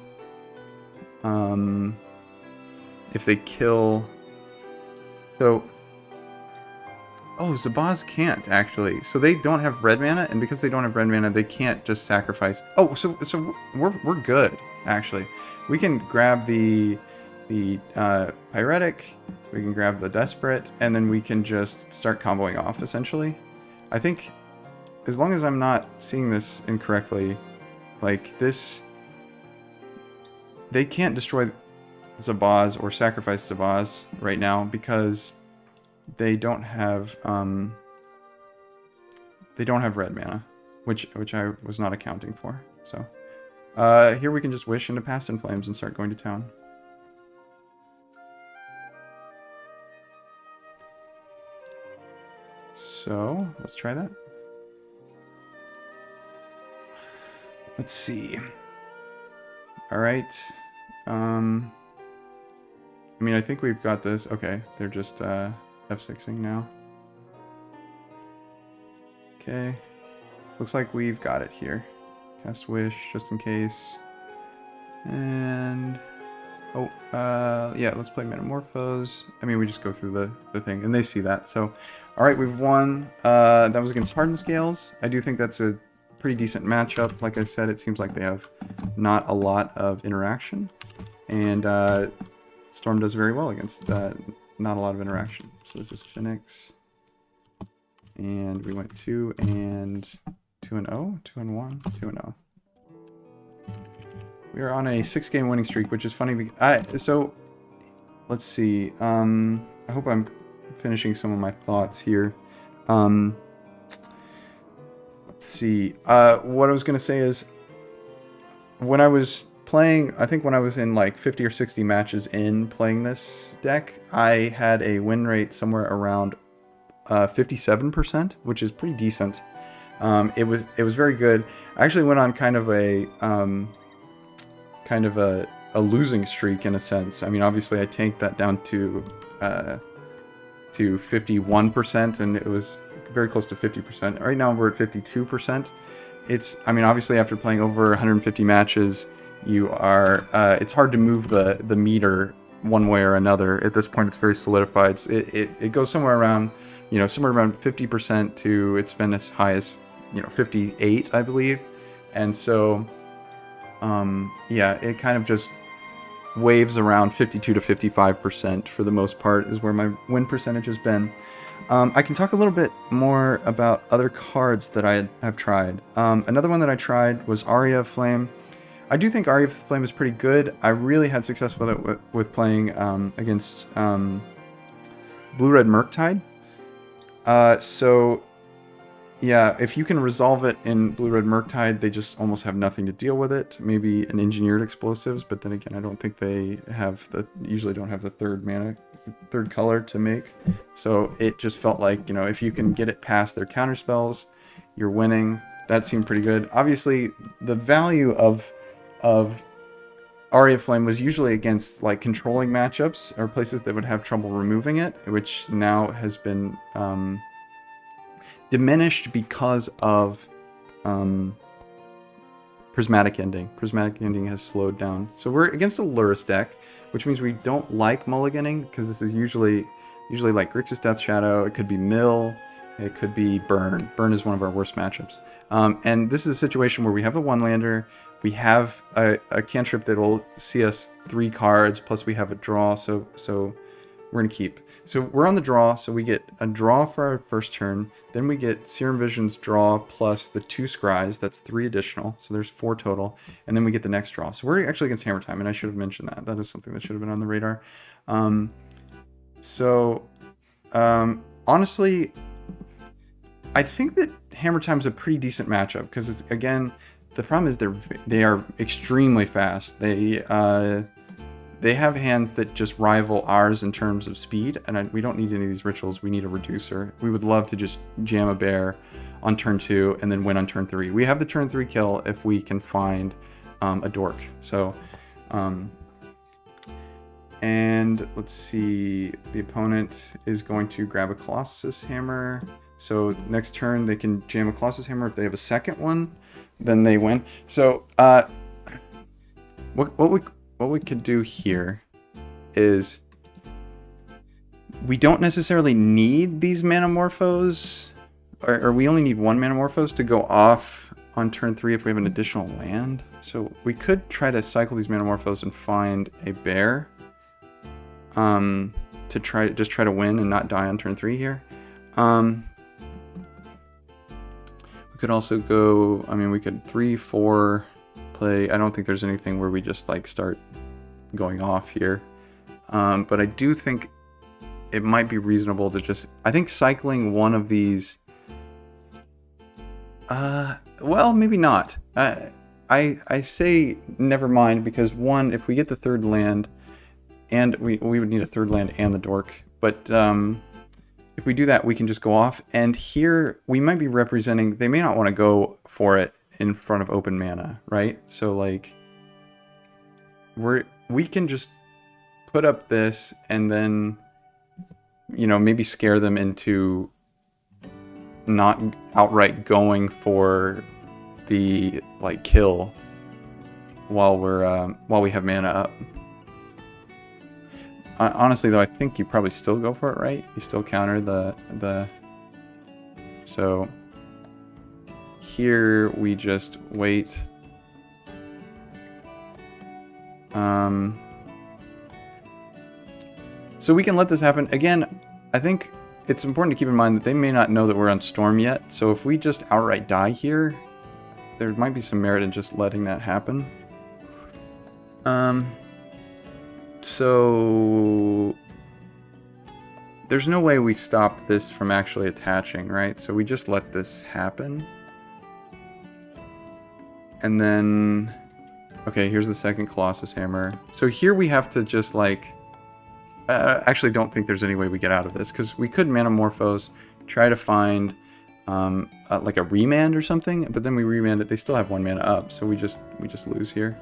Speaker 1: kill? So, oh, Zabaz can't actually. So they don't have red mana, and because they don't have red mana, they can't just sacrifice. Oh, so we're good actually. We can grab the Pyretic, we can grab the Desperate, and then we can just start comboing off essentially. I think, as long as I'm not seeing this incorrectly, like this, they can't destroy Zabaz or sacrifice Zabaz right now because they don't have red mana, which I was not accounting for. So here we can just wish into Past in Flames and start going to town. So let's try that. Let's see. All right. I mean, I think we've got this. Okay, they're just F6ing now. Okay. Looks like we've got it here. Cast Wish, just in case. And... oh, yeah, let's play Metamorphose. I mean, we just go through the thing, and they see that. So, alright, we've won. That was against Hardened Scales. I do think that's a pretty decent matchup. Like I said, it seems like they have not a lot of interaction. And Storm does very well against not a lot of interaction. So this is Phoenix. And we went 2 and 2 and 0, 2 and 1, 2 and 0. We are on a 6-game winning streak, which is funny. So let's see. I hope I'm finishing some of my thoughts here. Let's see. What I was going to say is, when I was playing, I think when I was in like 50 or 60 matches in playing this deck, I had a win rate somewhere around 57%, which is pretty decent. It was very good. I actually went on kind of a losing streak in a sense. I mean, obviously I tanked that down to 51%, and it was very close to 50%. Right now we're at 52%. I mean, obviously after playing over 150 matches, you are, it's hard to move the meter one way or another. At this point, it's very solidified. It goes somewhere around, somewhere around 50% to it's been as high as, 58, I believe. And so, yeah, it kind of just waves around 52 to 55% for the most part is where my win percentage has been. I can talk a little bit more about other cards that I have tried. Another one that I tried was Aria of Flame. I do think Aria of Flame is pretty good. I really had success with it with playing against Blue-Red Murktide. So, yeah, if you can resolve it in Blue-Red Murktide, they just almost have nothing to deal with it. Maybe an Engineered Explosives, but then again, I don't think they have usually don't have the third color to make. So it just felt like, if you can get it past their counter spells, you're winning. That seemed pretty good. Obviously, the value of Aria of Flame was usually against like controlling matchups or places that would have trouble removing it, which now has been diminished because of Prismatic Ending. Prismatic Ending has slowed down. So we're against a Lurrus deck, which means we don't like mulliganing, because this is usually like Grixis Death Shadow. It could be Mill. It could be Burn. Burn is one of our worst matchups. And this is a situation where we have a one-lander. We have a cantrip that will see us 3 cards, plus we have a draw, so we're going to keep. So we're on the draw, so we get a draw for our first turn. Then we get Serum Vision's draw plus the 2 scries. That's 3 additional, so there's 4 total. And then we get the next draw. So we're actually against Hammer Time, and I should have mentioned that. That is something that should have been on the radar. Honestly, I think that Hammer Time's a pretty decent matchup, because it's, again, the problem is they are extremely fast. They have hands that just rival ours in terms of speed, and we don't need any of these rituals. We need a reducer. We would love to just jam a bear on turn 2 and then win on turn 3. We have the turn 3 kill if we can find a dork. So, and let's see, the opponent is going to grab a Colossus Hammer. So next turn they can jam a Colossus Hammer. If they have a second one, then they win. So what we could do here is we don't necessarily need these Manamorphos, or we only need 1 Manamorphos to go off on turn 3 if we have an additional land. So we could try to cycle these Manamorphos and find a bear to try to win and not die on turn 3 here. We could also go, I mean, we could 3-4 play. I don't think there's anything where we just like start going off here. But I do think it might be reasonable to just, I think cycling one of these, well, maybe not. I say never mind, because one, if we get the 3rd land, and we would need a 3rd land and the dork, but if we do that, we can just go off. And here we might be representing, they may not want to go for it in front of open mana, right? So like we can just put up this and then, maybe scare them into not outright going for the like kill while we have mana up. Honestly, though, I think you probably still go for it, right? You still counter the... So here we just wait. So we can let this happen. Again, I think it's important to keep in mind that they may not know that we're on Storm yet. So if we just outright die here, there might be some merit in just letting that happen. So there's no way we stop this from actually attaching, right? So we just let this happen. And then, okay, here's the second Colossus Hammer. So here we have to just like, actually don't think there's any way we get out of this, because we could Manamorphose, try to find like a remand or something, but then we remand it, they still have 1 mana up, so we just lose here.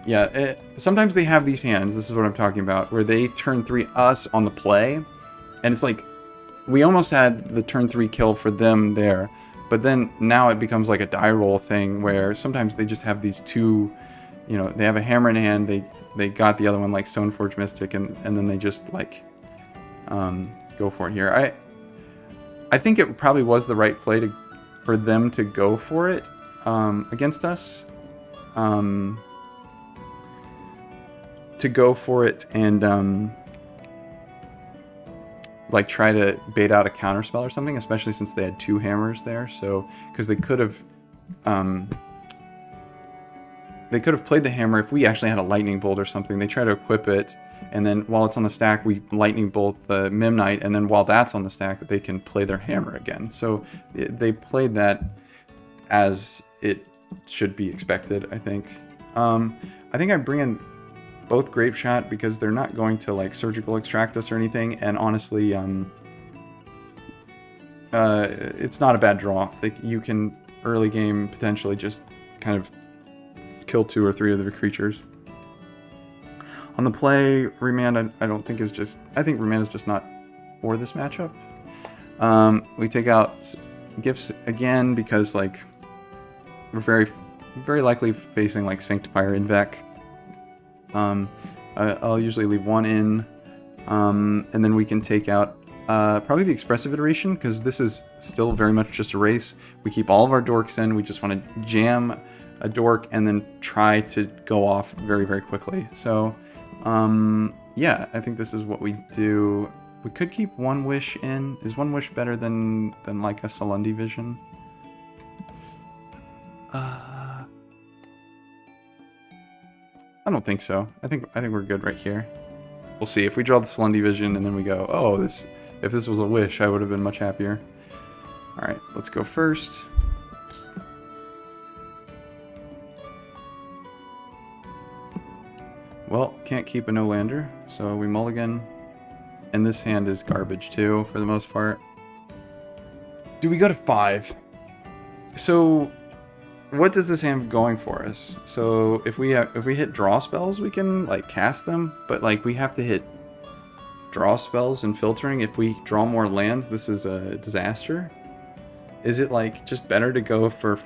Speaker 1: Yeah, sometimes they have these hands, this is what I'm talking about, where they turn 3 us on the play, and it's like, we almost had the turn 3 kill for them there, but then now it becomes like a die roll thing, where sometimes they just have these 2, they have a hammer in hand, they they got the other one like Stoneforge Mystic, and then they just like go for it here. I think it probably was the right play for them to go for it against us. To go for it and like try to bait out a counterspell or something, especially since they had 2 hammers there. So because they could have played the hammer if we actually had a lightning bolt or something. They try to equip it, and then while it's on the stack, we lightning bolt the Memnite, and then while that's on the stack, they can play their hammer again. So they played that as it should be expected, I think. I think I bring in both Grape Shot because they're not going to like surgical extract us or anything, and honestly, it's not a bad draw. Like, you can early game potentially just kind of kill 2 or 3 of the creatures. On the play, Remand I don't think is just... I think Remand is just not for this matchup. We take out Gifts again because like we're very likely facing like Sanctifier Invec. I'll usually leave 1 in, and then we can take out probably the Expressive Iteration, because this is still very much just a race. We keep all of our dorks in. We just want to jam a dork and then try to go off very, very quickly. So, yeah, I think this is what we do. We could keep 1 Wish in. Is 1 Wish better than like a Salundi Vision? I don't think so. I think we're good right here. We'll see. If we draw the Salundi Vision and then we go, oh, if this was a Wish, I would have been much happier. All right, let's go first. Well, can't keep a no-lander, so we mulligan. And this hand is garbage too, for the most part. Do we go to 5? So, what does this hand going for us? So if we hit draw spells, we can like cast them, but like we have to hit draw spells and filtering. If we draw more lands, this is a disaster. Is it like just better to go for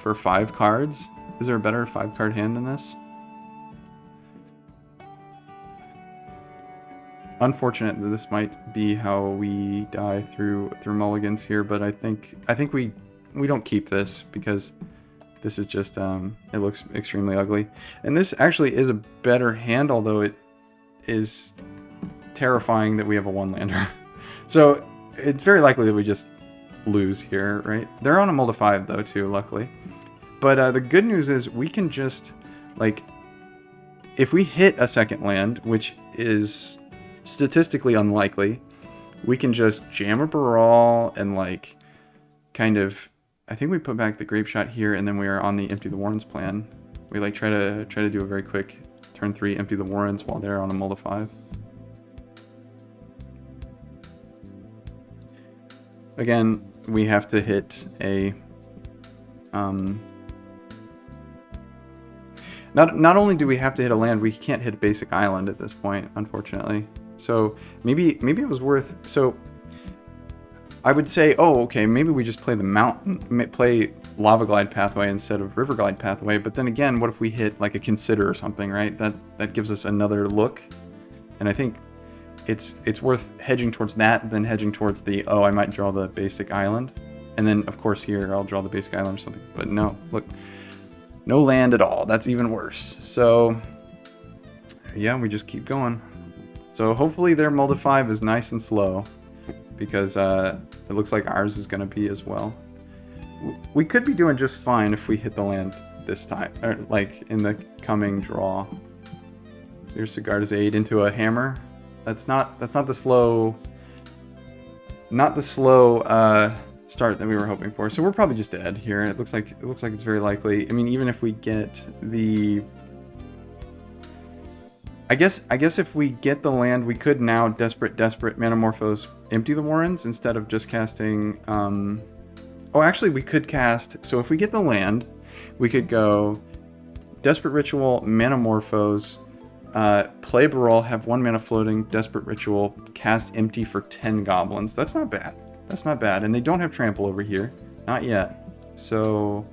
Speaker 1: 5 cards? Is there a better 5-card hand than this? Unfortunate that this might be how we die through mulligans here, but I think we don't keep this because this is just it looks extremely ugly. And this actually is a better hand, although it is terrifying that we have a 1-lander. So it's very likely that we just lose here, right? They're on a mull to 5 though too, luckily. But the good news is we can just like, if we hit a 2nd land, which is statistically unlikely, we can just jam a Baral and like kind of, I think we put back the Grape Shot here, and then we are on the Empty the Warrens plan. We like try to do a very quick turn 3 Empty the Warrens while they're on a mull to 5. Again, we have to hit a not only do we have to hit a land, we can't hit a basic island at this point, unfortunately. So maybe it was worth, so I would say, oh, okay, maybe we just play the mountain, play Lava Glide Pathway instead of River Glide Pathway. But then again, what if we hit like a Consider or something, right? That gives us another look. And I think it's worth hedging towards that than hedging towards the, oh, I might draw the basic island. And then, of course, here I'll draw the basic island or something. But no, look, no land at all. That's even worse. So, yeah, we just keep going. So hopefully their mull to 5 is nice and slow, because it looks like ours is going to be as well. We could be doing just fine if we hit the land this time, or like in the coming draw. Here's Sigarda's Aid into a hammer. That's not the slow, start that we were hoping for. So we're probably just dead here. It looks like it's very likely. I mean, even if we get the, I guess if we get the land, we could now Desperate Manamorphose Empty the Warrens instead of just casting, oh, actually we could cast, so if we get the land, we could go Desperate Ritual, Manamorphose, play Baral, have 1 mana floating, Desperate Ritual, cast Empty for 10 goblins. That's not bad. That's not bad. And they don't have Trample over here. Not yet. So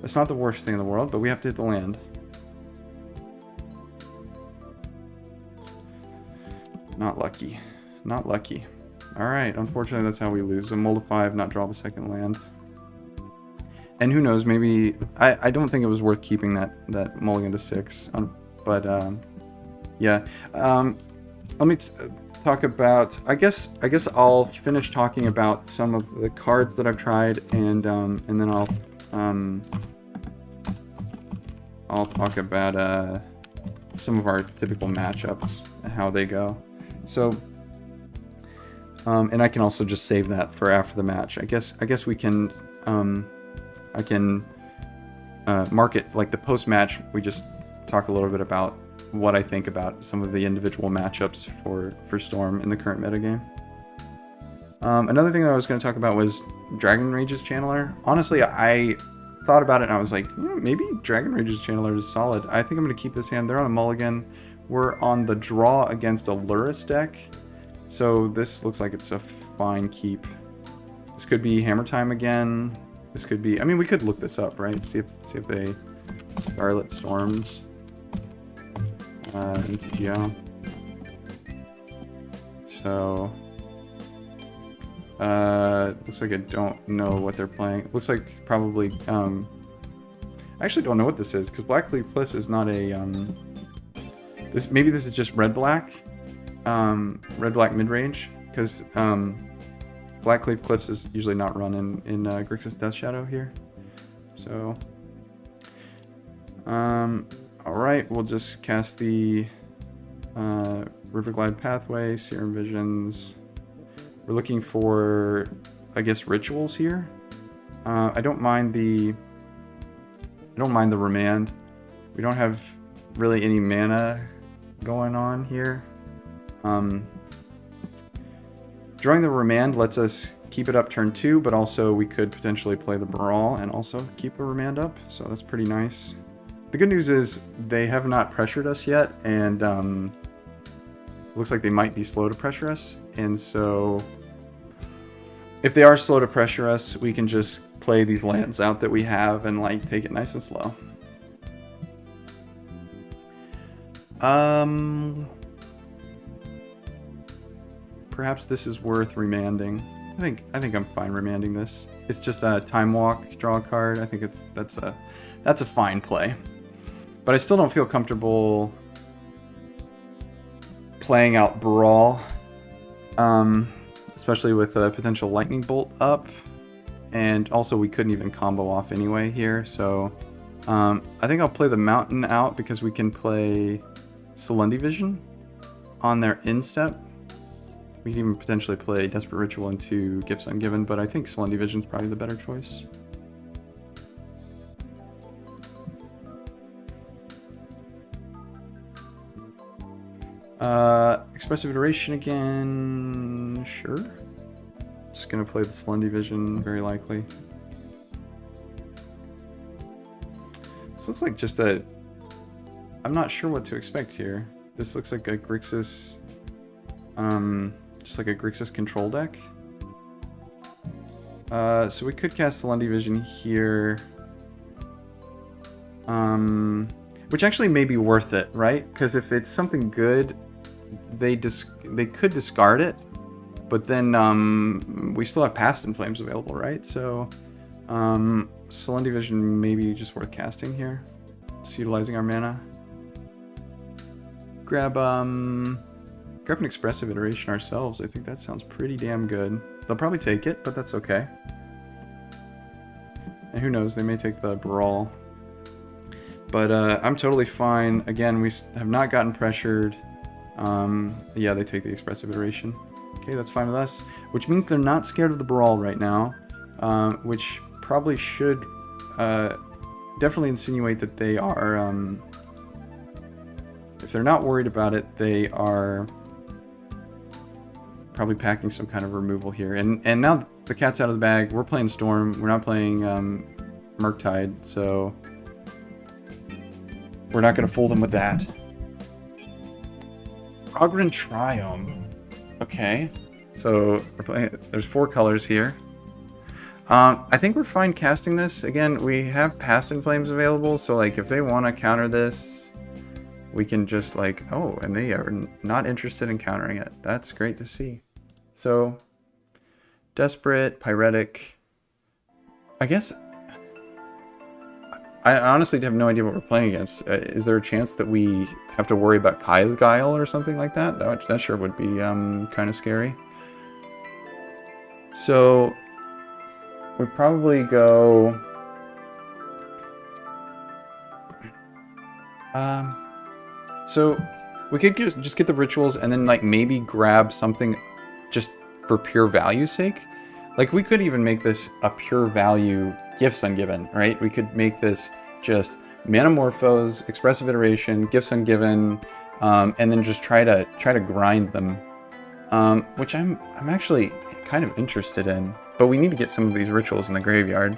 Speaker 1: that's not the worst thing in the world, but we have to hit the land. Not lucky. Not lucky. Alright, unfortunately that's how we lose. A mull to 5, not draw the second land. And who knows, maybe... I don't think it was worth keeping that mulligan to 6. But, yeah. Let me talk about... I guess I'll finish talking about some of the cards that I've tried, and then I'll talk about some of our typical matchups and how they go. So... and I can also just save that for after the match. I guess we can, I can mark it like the post-match. We just talk a little bit about what I think about some of the individual matchups for Storm in the current metagame. Another thing that I was going to talk about was Dragon Rage's Channeler. Honestly, I thought about it and I was like, maybe Dragon Rage's Channeler is solid. I think I'm going to keep this hand. They're on a mulligan. We're on the draw against a Lurrus deck. So this looks like it's a fine keep. This could be Hammer Time again. This could be... I mean, we could look this up, right? See if they... Scarlet Storms. ETGO. So... looks like I don't know what they're playing. It looks like probably... I actually don't know what this is, because Blackleaf Cliffs is not a... Maybe this is just red-black. Red-black mid-range, because Blackleaf Cliffs is usually not run in Grixis Death Shadow here. So, alright, we'll just cast the Riverglide Pathway, Serum Visions. We're looking for, I guess, rituals here. I don't mind the Remand. We don't have really any mana going on here. Drawing the Remand lets us keep it up turn 2, but also we could potentially play the Brawl and also keep a Remand up, so that's pretty nice. The good news is they have not pressured us yet, and it looks like they might be slow to pressure us, and so if they are slow to pressure us, we can just play these lands out that we have and like take it nice and slow. Perhaps this is worth remanding. I think I'm fine remanding this. It's just a Time Walk, draw a card. I think that's a fine play. But I still don't feel comfortable playing out Brawl, especially with a potential Lightning Bolt up, and also we couldn't even combo off anyway here. So I think I'll play the Mountain out because we can play Selendi Vision on their instep. We can even potentially play Desperate Ritual into Gifts Ungiven, but I think Selendi Vision is probably the better choice. Expressive Iteration again, sure. Just gonna play the Selendi Vision, very likely. This looks like just a... I'm not sure what to expect here. This looks like a Grixis... just like a Grixis control deck. So we could cast Selendi Vision here. Which actually may be worth it, right? Because if it's something good, they could discard it, but then we still have Past in Flames available, right? So Selendi Vision may be just worth casting here. Just utilizing our mana. Grab an Expressive Iteration ourselves. I think that sounds pretty damn good. They'll probably take it, but that's okay. And who knows, they may take the Brawl. But I'm totally fine. Again, we have not gotten pressured. Yeah, they take the Expressive Iteration. Okay, that's fine with us. Which means they're not scared of the Brawl right now. Which probably should definitely insinuate that they are... if they're not worried about it, they are probably packing some kind of removal here. And now the cat's out of the bag. We're playing Storm. We're not playing Murktide, so we're not going to fool them with that. Ogryn Triome. Okay, so we're playing, there's 4 colors here. I think we're fine casting this. Again, we have Past in Flames available, so like if they want to counter this, we can just like, oh, and they are not interested in countering it. That's great to see. So, Desperate, Pyretic. I guess, I honestly have no idea what we're playing against. Is there a chance that we have to worry about Kaya's Guile or something like that? That sure would be kind of scary. So, we'd probably go... So, we could just get the rituals and then like maybe grab something just for pure value's sake. Like, we could even make this a pure value Gifts Ungiven, right? We could make this just Manamorphose, Expressive Iteration, Gifts Ungiven, and then just try to grind them, which I'm actually kind of interested in. But we need to get some of these rituals in the graveyard.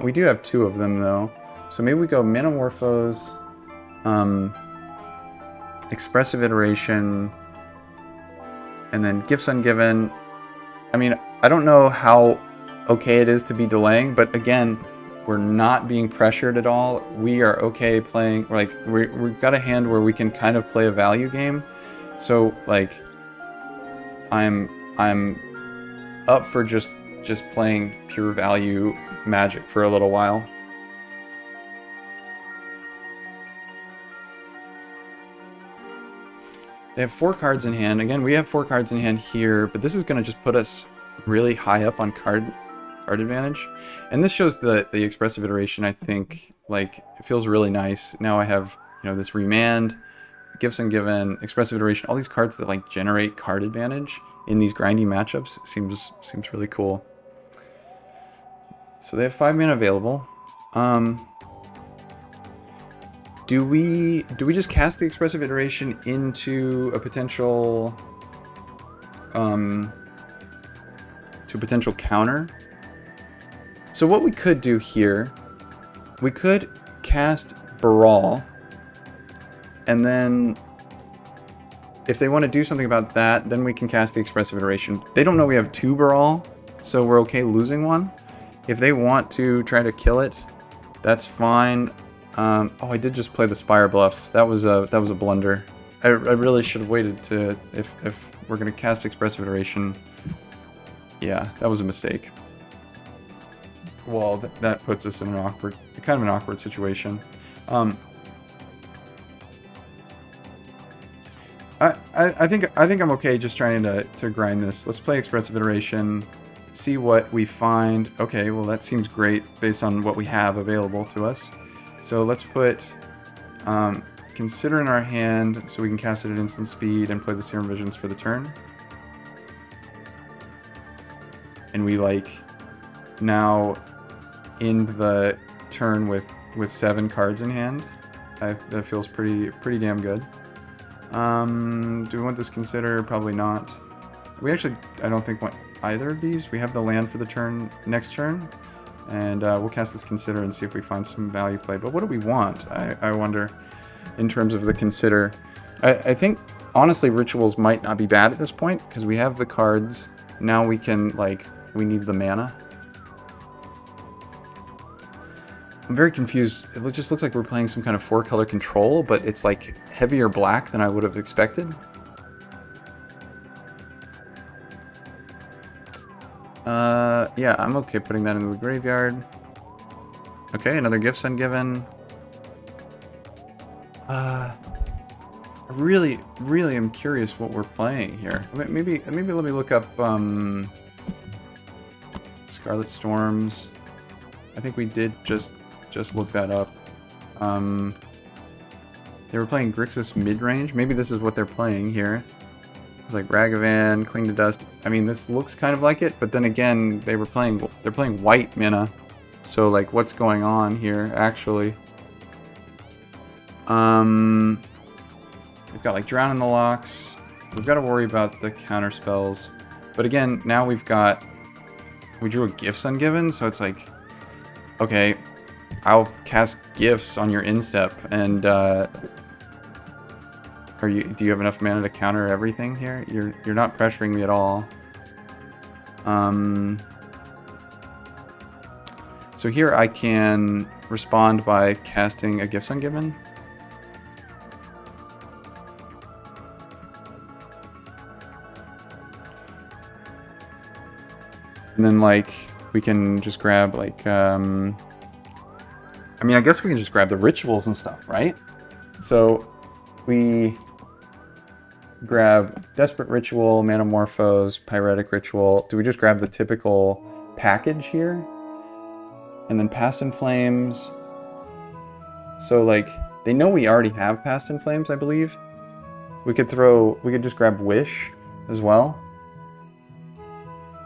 Speaker 1: We do have 2 of them though, so maybe we go Manamorphose, Expressive Iteration, and then Gifts Ungiven. I mean, I don't know how okay it is to be delaying, but again, we're not being pressured at all. We are okay playing, like, we've got a hand where we can kind of play a value game. So, like, I'm up for just playing pure value Magic for a little while. They have 4 cards in hand. Again, we have 4 cards in hand here, but this is going to just put us really high up on card advantage. And this shows the Expressive Iteration, I think, like, it feels really nice. Now I have, you know, this Remand, Gifts Ungiven, Expressive Iteration, all these cards that, like, generate card advantage in these grindy matchups. Seems really cool. So they have 5 mana available. Do we just cast the Expressive Iteration into a potential counter? So what we could do here, we could cast Brawl, and then if they want to do something about that, then we can cast the Expressive Iteration. They don't know we have 2 Brawl, so we're okay losing one. If they want to try to kill it, that's fine. Oh, I did just play the Spire Bluff. That was a blunder. I really should have waited to, if we're going to cast Expressive Iteration. Yeah, that was a mistake. Well, that puts us in an awkward, kind of an awkward situation. I think I'm okay just trying to grind this. Let's play Expressive Iteration, see what we find. Okay, well that seems great based on what we have available to us. So let's put Consider in our hand so we can cast it at instant speed and play the Serum Visions for the turn. And we like now end the turn with 7 cards in hand. That feels pretty damn good. Do we want this Consider? Probably not. We actually, I don't think want either of these. We have the land for the next turn. And we'll cast this Consider and see if we find some value play. But what do we want? I wonder, in terms of the Consider. I think, honestly, Rituals might not be bad at this point, because we have the cards. Now we can, like, we need the mana. I'm very confused. It just looks like we're playing some kind of 4-color control, but it's, like, heavier black than I would have expected. Yeah, I'm okay putting that into the graveyard. Okay, another Gifts Ungiven. I really am curious what we're playing here. Maybe let me look up Scarlet Storms. I think we did just look that up. They were playing Grixis mid-range. Maybe this is what they're playing here. It's like Ragavan, Cling to Dust. I mean, this looks kind of like it, but then again, they're playing white mana. So, like, what's going on here, actually? We've got, like, Drown in the Locks. We've got to worry about the counter spells. But again, now we drew a Gifts Ungiven, so it's like, okay, I'll cast Gifts on your instep, and, do you have enough mana to counter everything here? You're not pressuring me at all. So here I can respond by casting a Gifts Ungiven. then like we can just grab like I mean, I guess we can just grab the rituals and stuff, right? So we grab Desperate Ritual, Manamorphose, Pyretic Ritual. Do we just grab the typical package here? And then Past in Flames. So like, they know we already have Past in Flames, I believe. We could just grab Wish as well.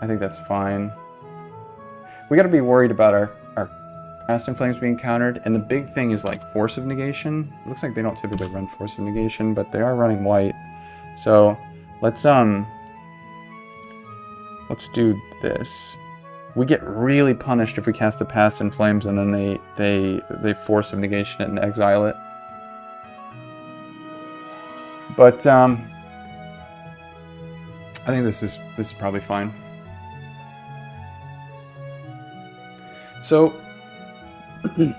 Speaker 1: I think that's fine. We gotta be worried about our Past in Flames being countered. And the big thing is like Force of Negation. It looks like they don't typically run Force of Negation, but they are running white. So let's do this. We get really punished if we cast a Past in Flames and then they Force of Negation it and exile it. But I think this is probably fine. So they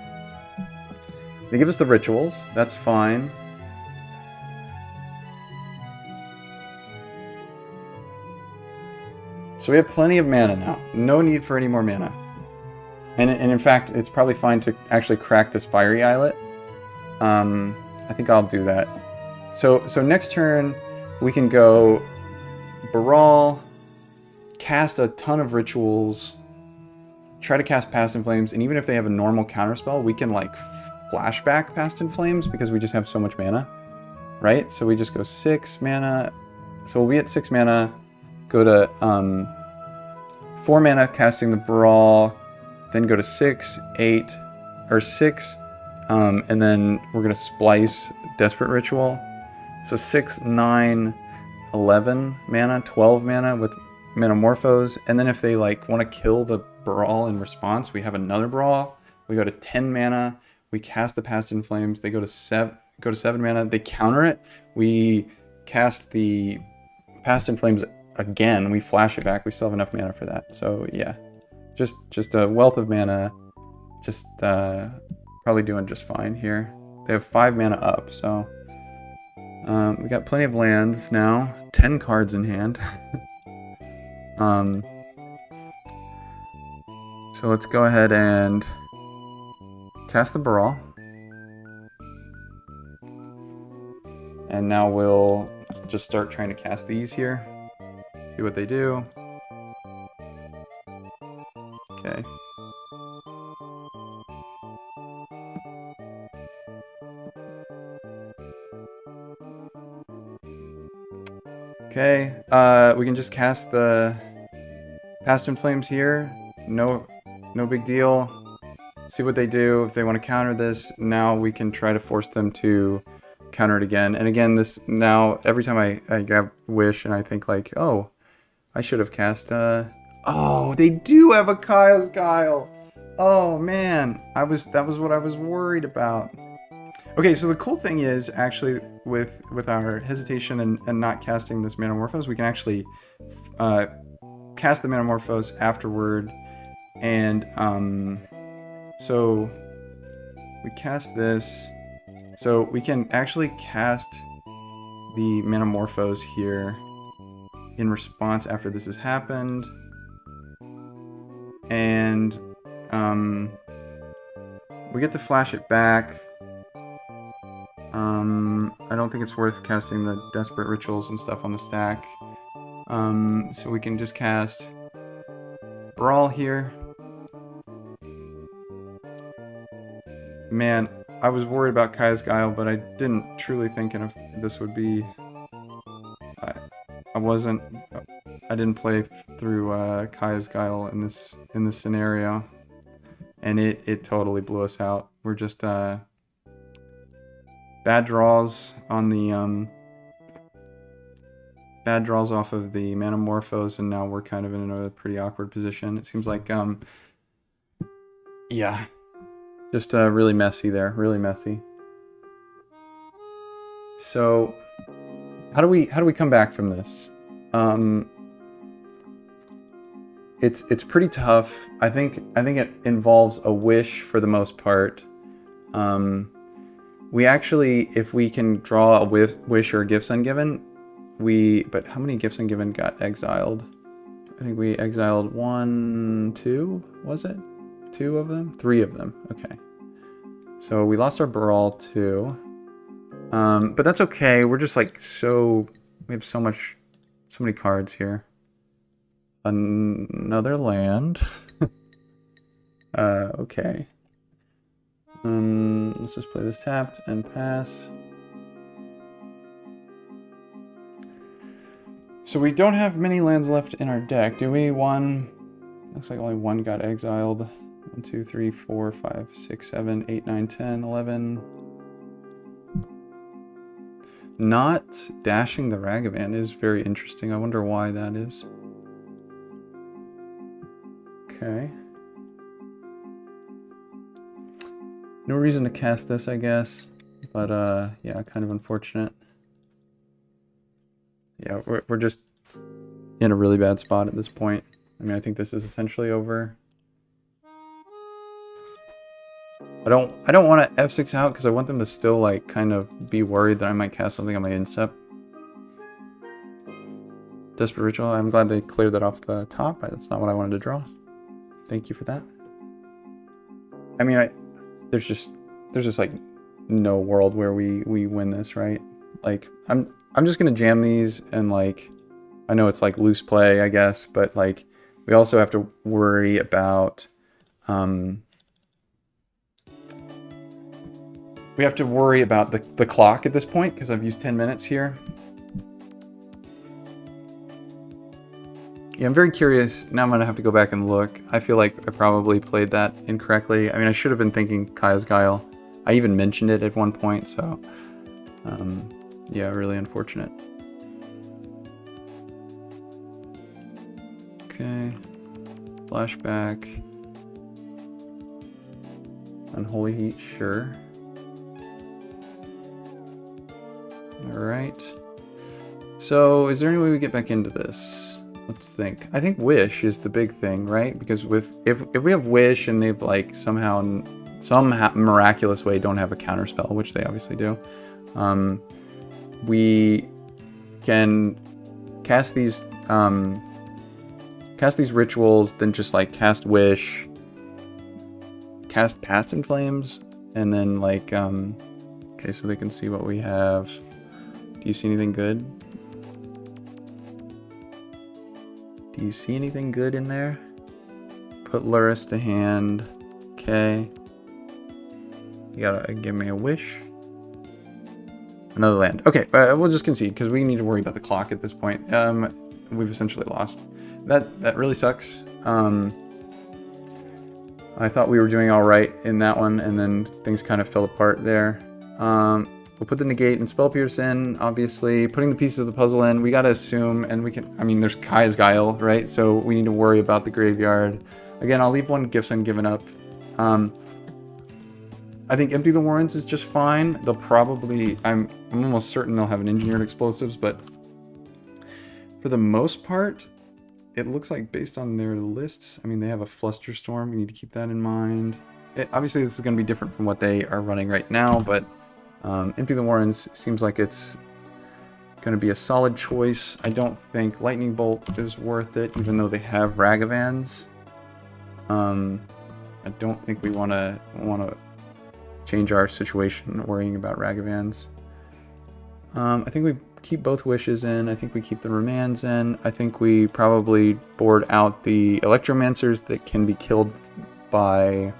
Speaker 1: give us the rituals. That's fine. So we have plenty of mana now. No need for any more mana. And in fact, it's probably fine to actually crack this Fiery Islet. I think I'll do that. So next turn, we can go Baral, cast a ton of rituals, try to cast Past in Flames, and even if they have a normal counterspell, we can like flashback Past in Flames because we just have so much mana, right? So we just go 6 mana. So we'll be at 6 mana, go to 4 mana casting the Brawl, then go to 6, 8, or 6, and then we're going to splice Desperate Ritual. So 6, 9, 11 mana, 12 mana with Manamorphose, and then if they like want to kill the Brawl in response, we have another Brawl. We go to 10 mana, we cast the Past in Flames, they go to 7 mana, they counter it, we cast the Past in Flames again, we flash it back, we still have enough mana for that. So yeah, just a wealth of mana, just probably doing just fine here. They have 5 mana up, so we got plenty of lands now, 10 cards in hand. So let's go ahead and cast the Brawl. And now we'll just start trying to cast these here. See what they do. Okay. Okay, we can just cast the Past in Flames here. No big deal. See what they do. If they want to counter this, now we can try to force them to counter it again. And again, this now, every time I grab Wish and I think like, oh, I should have cast, oh, they do have a Kyle's Guile. Oh man, that was what I was worried about. Okay, so the cool thing is actually with our hesitation and not casting this Manamorphose, we can actually cast the Manamorphose afterward, and so we cast this, so we can actually cast the Manamorphose here in response after this has happened, and we get to flash it back. I don't think it's worth casting the Desperate Rituals and stuff on the stack. So we can just cast Brawl here. Man, I was worried about Kai's Guile, but I didn't truly think if this would be... I didn't play through Kai's Guile in this scenario, and it totally blew us out. We're just bad draws on the bad draws off of the Manamorphose, and now we're kind of in a pretty awkward position. It seems like yeah, just really messy there, really messy. So how do we come back from this? It's pretty tough. I think it involves a Wish for the most part. We actually, if we can draw a Wish or a Gifts Ungiven, but how many Gifts Ungiven got exiled? I think we exiled 1, 2, was it? 2 of them? 3 of them, okay. So we lost our Brawl too. But that's okay, we're just like we have so many cards here. Another land. Okay. Let's just play this tapped and pass. So we don't have many lands left in our deck, do we? Looks like only 1 got exiled. 1, 2, 3, 4, 5, 6, 7, 8, 9, 10, 11. Not dashing the Ragavan is very interesting. I wonder why that is. Okay. No reason to cast this, I guess. But, yeah, kind of unfortunate. Yeah, we're just in a really bad spot at this point. I mean, I think this is essentially over. I don't want to F6 out because I want them to still, like, kind of be worried that I might cast something on my instep. Desperate Ritual, I'm glad they cleared that off the top. That's not what I wanted to draw. Thank you for that. I mean, there's just like no world where we win this, right? Like, I'm just gonna jam these and, like, I know it's like loose play, I guess, but, like, we also have to worry about the clock at this point because I've used 10 minutes here. Yeah, I'm very curious. Now I'm gonna have to go back and look. I feel like I probably played that incorrectly. I mean, I should have been thinking Kaya's Guile. I even mentioned it at one point, so yeah, really unfortunate. Okay, flashback. Unholy Heat, sure. Alright. So, is there any way we get back into this? Let's think. I think Wish is the big thing, right? Because if we have Wish and they've, like, somehow, some miraculous way don't have a counterspell, which they obviously do, we can cast these rituals, then just, like, cast Wish, cast Past in Flames, and then, like, okay, so they can see what we have. Do you see anything good? Do you see anything good in there? Put Luris to hand. Okay. You gotta give me a Wish. Another land. Okay, we'll just concede because we need to worry about the clock at this point. We've essentially lost. That really sucks. I thought we were doing all right in that one, and then things kind of fell apart there. We'll put the negate and spell pierce in, obviously. Putting the pieces of the puzzle in, we gotta assume, and we can, I mean, there's Kaya's Guile, right? So we need to worry about the graveyard. Again, I'll leave one Gifts Ungiven up. I think Empty the Warrens is just fine. They'll probably, I'm almost certain they'll have an Engineered Explosives, but for the most part, it looks like based on their lists, I mean, they have a Flusterstorm. We need to keep that in mind. Obviously, this is going to be different from what they are running right now, but Empty the Warrens seems like it's going to be a solid choice. I don't think Lightning Bolt is worth it, even though they have Ragavans. I don't think we want to change our situation worrying about Ragavans. I think we keep both Wishes in. I think we keep the Remands in. I think we probably board out the Electromancers that can be killed by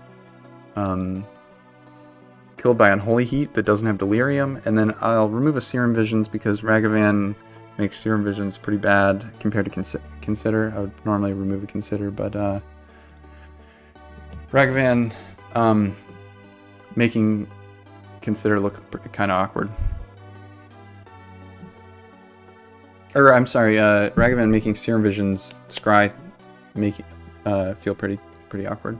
Speaker 1: Unholy Heat that doesn't have Delirium, and then I'll remove a Serum Visions because Ragavan makes Serum Visions pretty bad compared to Consider. I would normally remove a Consider, but Ragavan making Consider look kind of awkward. Or I'm sorry, Ragavan making Serum Visions Scry make feel pretty awkward.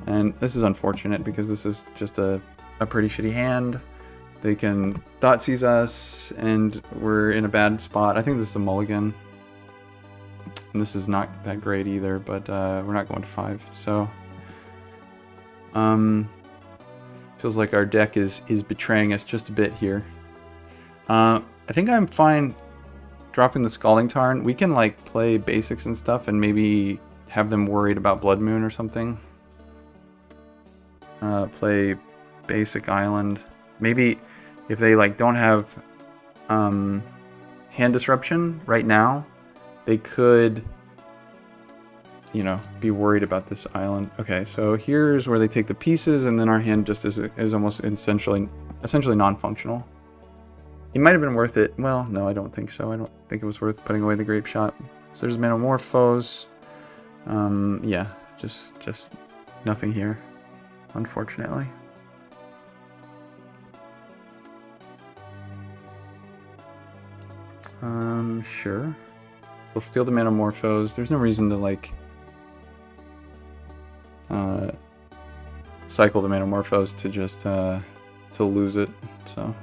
Speaker 1: And this is unfortunate because this is just a pretty shitty hand. They can Thoughtseize us, and we're in a bad spot. I think this is a mulligan. And this is not that great either, but we're not going to 5. So, feels like our deck is betraying us just a bit here. I think I'm fine dropping the Scalding Tarn, we can like play basics and stuff and maybe have them worried about Blood Moon or something. Play basic island. Maybe if they like don't have hand disruption right now, they could, you know, be worried about this island. Okay, so here's where they take the pieces, and then our hand just is almost essentially non-functional. It might have been worth it. Well, no, I don't think so. I don't think it was worth putting away the Grape Shot. So there's Metamorphose. Yeah, just nothing here, unfortunately. Sure. We'll steal the Metamorphose. There's no reason to like cycle the Metamorphose to just to lose it. So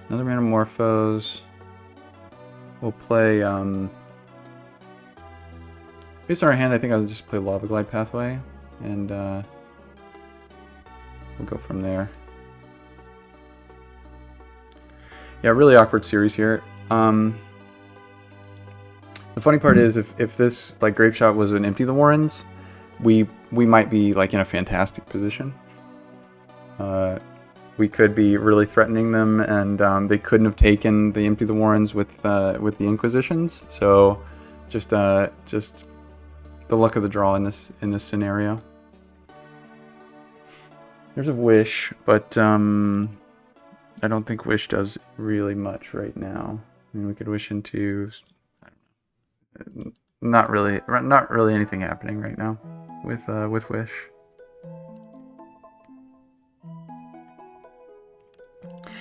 Speaker 1: another Metamorphose. We'll play based on our hand, I think I'll just play Lava Glide Pathway, and we'll go from there. Yeah, really awkward series here. The funny part is, if this like Grape Shot was an Empty the Warrens, we might be like in a fantastic position. We could be really threatening them, and they couldn't have taken the Empty the Warrens with the Inquisitions. So just the luck of the draw in this scenario. There's a Wish, but I don't think Wish does really much right now. I mean, we could wish into, not really anything happening right now with Wish.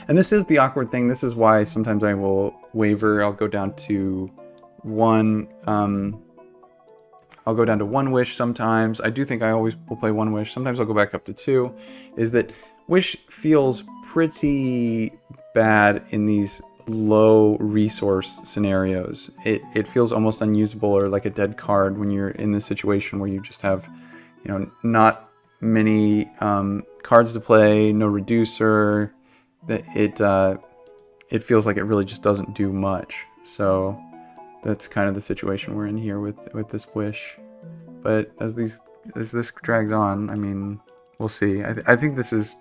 Speaker 1: And this is the awkward thing. This is why sometimes I will waver. I'll go down to one. I'll go down to one Wish sometimes. I do think I always will play one Wish. Sometimes I'll go back up to two. Is that Wish feels pretty bad in these low resource scenarios. It feels almost unusable or like a dead card when you're in this situation where you just have, you know, not many cards to play, no reducer. It feels like it really just doesn't do much. So that's kind of the situation we're in here with this Wish. But as this drags on, I mean, we'll see. I think this is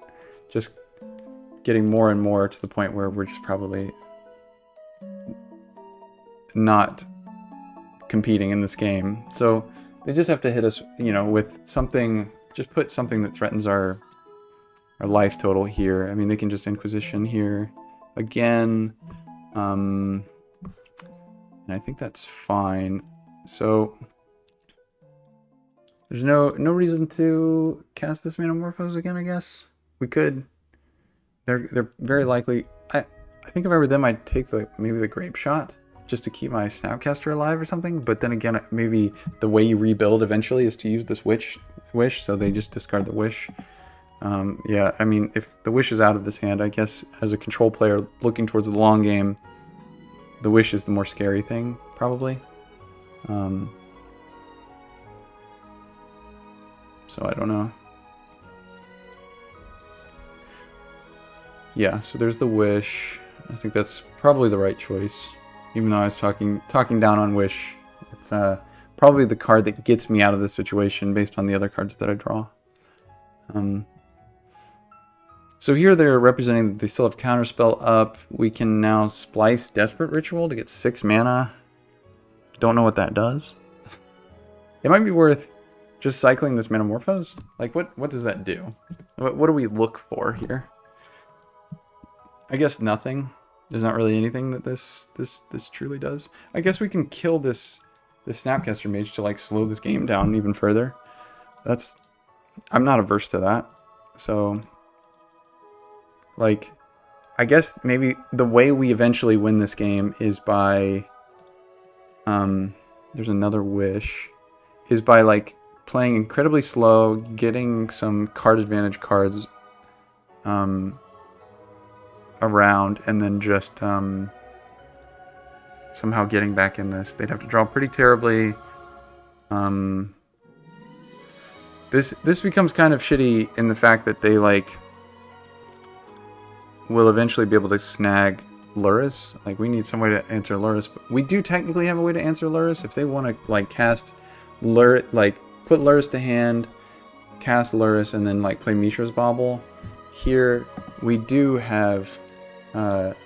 Speaker 1: just getting more and more to the point where we're just probably not competing in this game. So they just have to hit us, you know, with something. Just put something that threatens our life total here. I mean, they can just Inquisition here again, and I think that's fine. So there's no reason to cast this Metamorphose again. I guess we could. They're very likely. I think if I were them, I'd take maybe the Grape Shot just to keep my Snapcaster alive or something. But then again, maybe the way you rebuild eventually is to use this Wish, so they just discard the Wish. Yeah, I mean, if the Wish is out of this hand, I guess as a control player looking towards the long game, the Wish is the more scary thing, probably. So I don't know. Yeah, so there's the Wish. I think that's probably the right choice. Even though I was talking down on Wish, it's probably the card that gets me out of this situation based on the other cards that I draw. So here they're representing that they still have Counterspell up. We can now splice Desperate Ritual to get 6 mana. Don't know what that does. It might be worth just cycling this Metamorphose. Like, what does that do? What do we look for here? I guess nothing. There's not really anything that this truly does. I guess we can kill this Snapcaster Mage to like slow this game down even further. I'm not averse to that. So like, I guess maybe the way we eventually win this game is by there's another Wish, is by like playing incredibly slow, getting some card advantage cards around, and then just somehow getting back in this. They'd have to draw pretty terribly. This becomes kind of shitty in the fact that they like will eventually be able to snag Luris. Like, we need some way to answer Luris. But we do technically have a way to answer Luris. If they want to, like, cast Luris, like, put Luris to hand, cast Luris, and then, like, play Mishra's Bauble. Here, we do have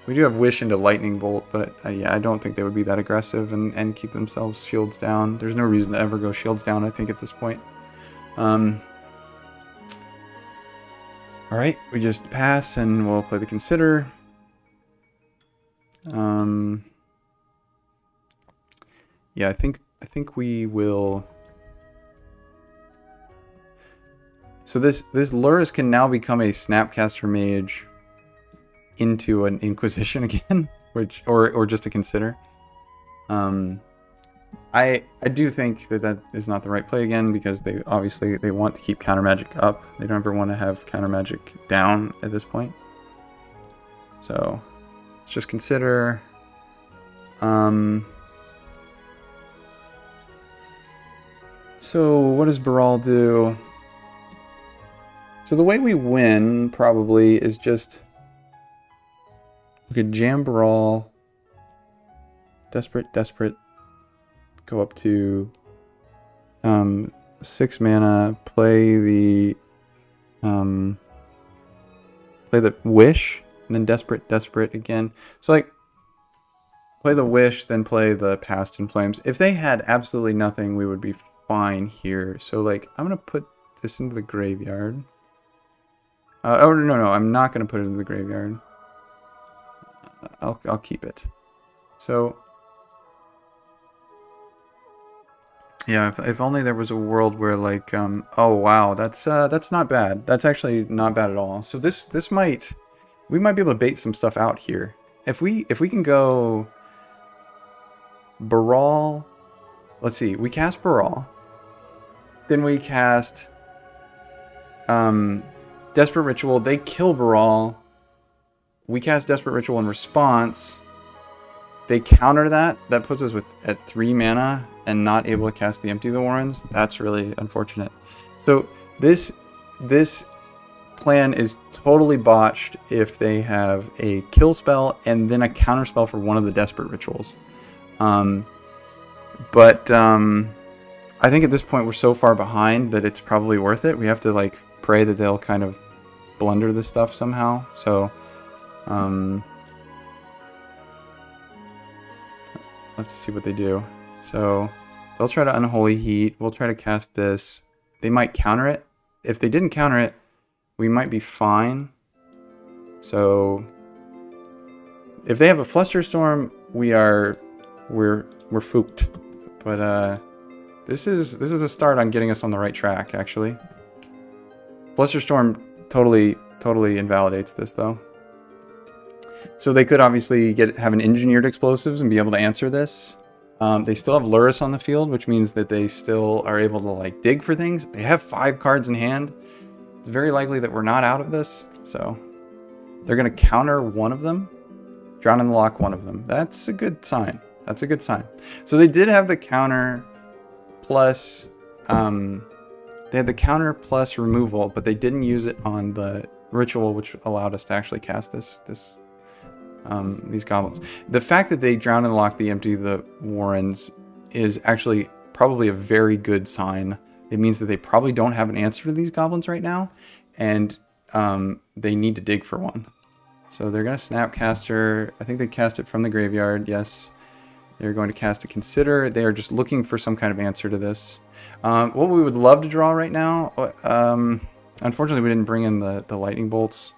Speaker 1: Wish into Lightning Bolt, but yeah, I don't think they would be that aggressive and keep themselves shields down. There's no reason to ever go shields down, I think, at this point. Alright, we just pass and we'll play the Consider. Yeah, I think we will. So this Luris can now become a Snapcaster Mage into an Inquisition again, which or just to Consider. I do think that is not the right play again, because they obviously want to keep counter magic up. They don't ever want to have counter magic down at this point. So let's just Consider. So what does Baral do? So the way we win probably is just we could jam Baral, Desperate, go up to 6 mana, play the Wish, and then Desperate again. So like play the Wish, then play the Past in Flames. If they had absolutely nothing, we would be fine here. So like I'm gonna put this into the graveyard. Oh no, I'm not gonna put it into the graveyard. I'll keep it. So yeah, if only there was a world where like oh wow, that's not bad. That's actually not bad at all. So we might be able to bait some stuff out here. If we can go Baral, let's see, we cast Baral, then we cast Desperate Ritual. They kill Baral. We cast Desperate Ritual in response. They counter that. That puts us at 3 mana and not able to cast the Empty the Warrens. That's really unfortunate. So this plan is totally botched if they have a kill spell and then a counter spell for one of the Desperate Rituals. But I think at this point we're so far behind that it's probably worth it. We have to like pray that they'll kind of blunder this stuff somehow. So I'll have to see what they do. So they'll try to Unholy Heat. We'll try to cast this. They might counter it. If they didn't counter it, we might be fine. So if they have a Flusterstorm, we're fooked. But this is a start on getting us on the right track, actually. Flusterstorm totally invalidates this though. So they could obviously have an Engineered Explosives and be able to answer this. They still have Luris on the field, which means that they still are able to like dig for things. They have 5 cards in hand. It's very likely that we're not out of this. So they're going to counter one of them, Drown in the Loch one of them. That's a good sign. That's a good sign. So they did have the counter plus they had the counter plus removal, but they didn't use it on the ritual, which allowed us to actually cast these goblins. The fact that they Drown in the Loch, the Empty the Warrens is actually probably a very good sign. It means that they probably don't have an answer to these goblins right now, and they need to dig for one. So they're going to Snapcaster. I think they cast it from the graveyard. Yes. They're going to cast a Consider. They are just looking for some kind of answer to this. What we would love to draw right now, unfortunately we didn't bring in the Lightning Bolts,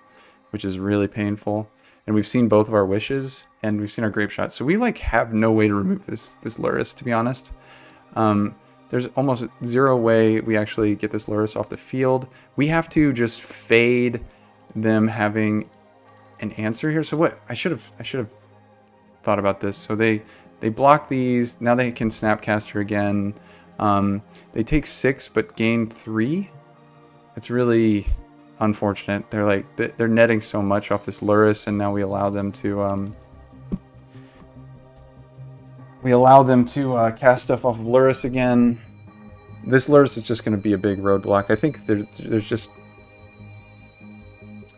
Speaker 1: which is really painful. And we've seen both of our Wishes, and we've seen our Grape Shot. So we like have no way to remove this Luris, to be honest. There's almost zero way we actually get this Luris off the field. We have to just fade them having an answer here. So what I should have thought about this. So they block these. Now they can Snapcaster again. They take 6 but gain 3. It's really unfortunate. They're netting so much off this Luris, and now we allow them to cast stuff off of Luris again. This Luris is just going to be a big roadblock. I think there's just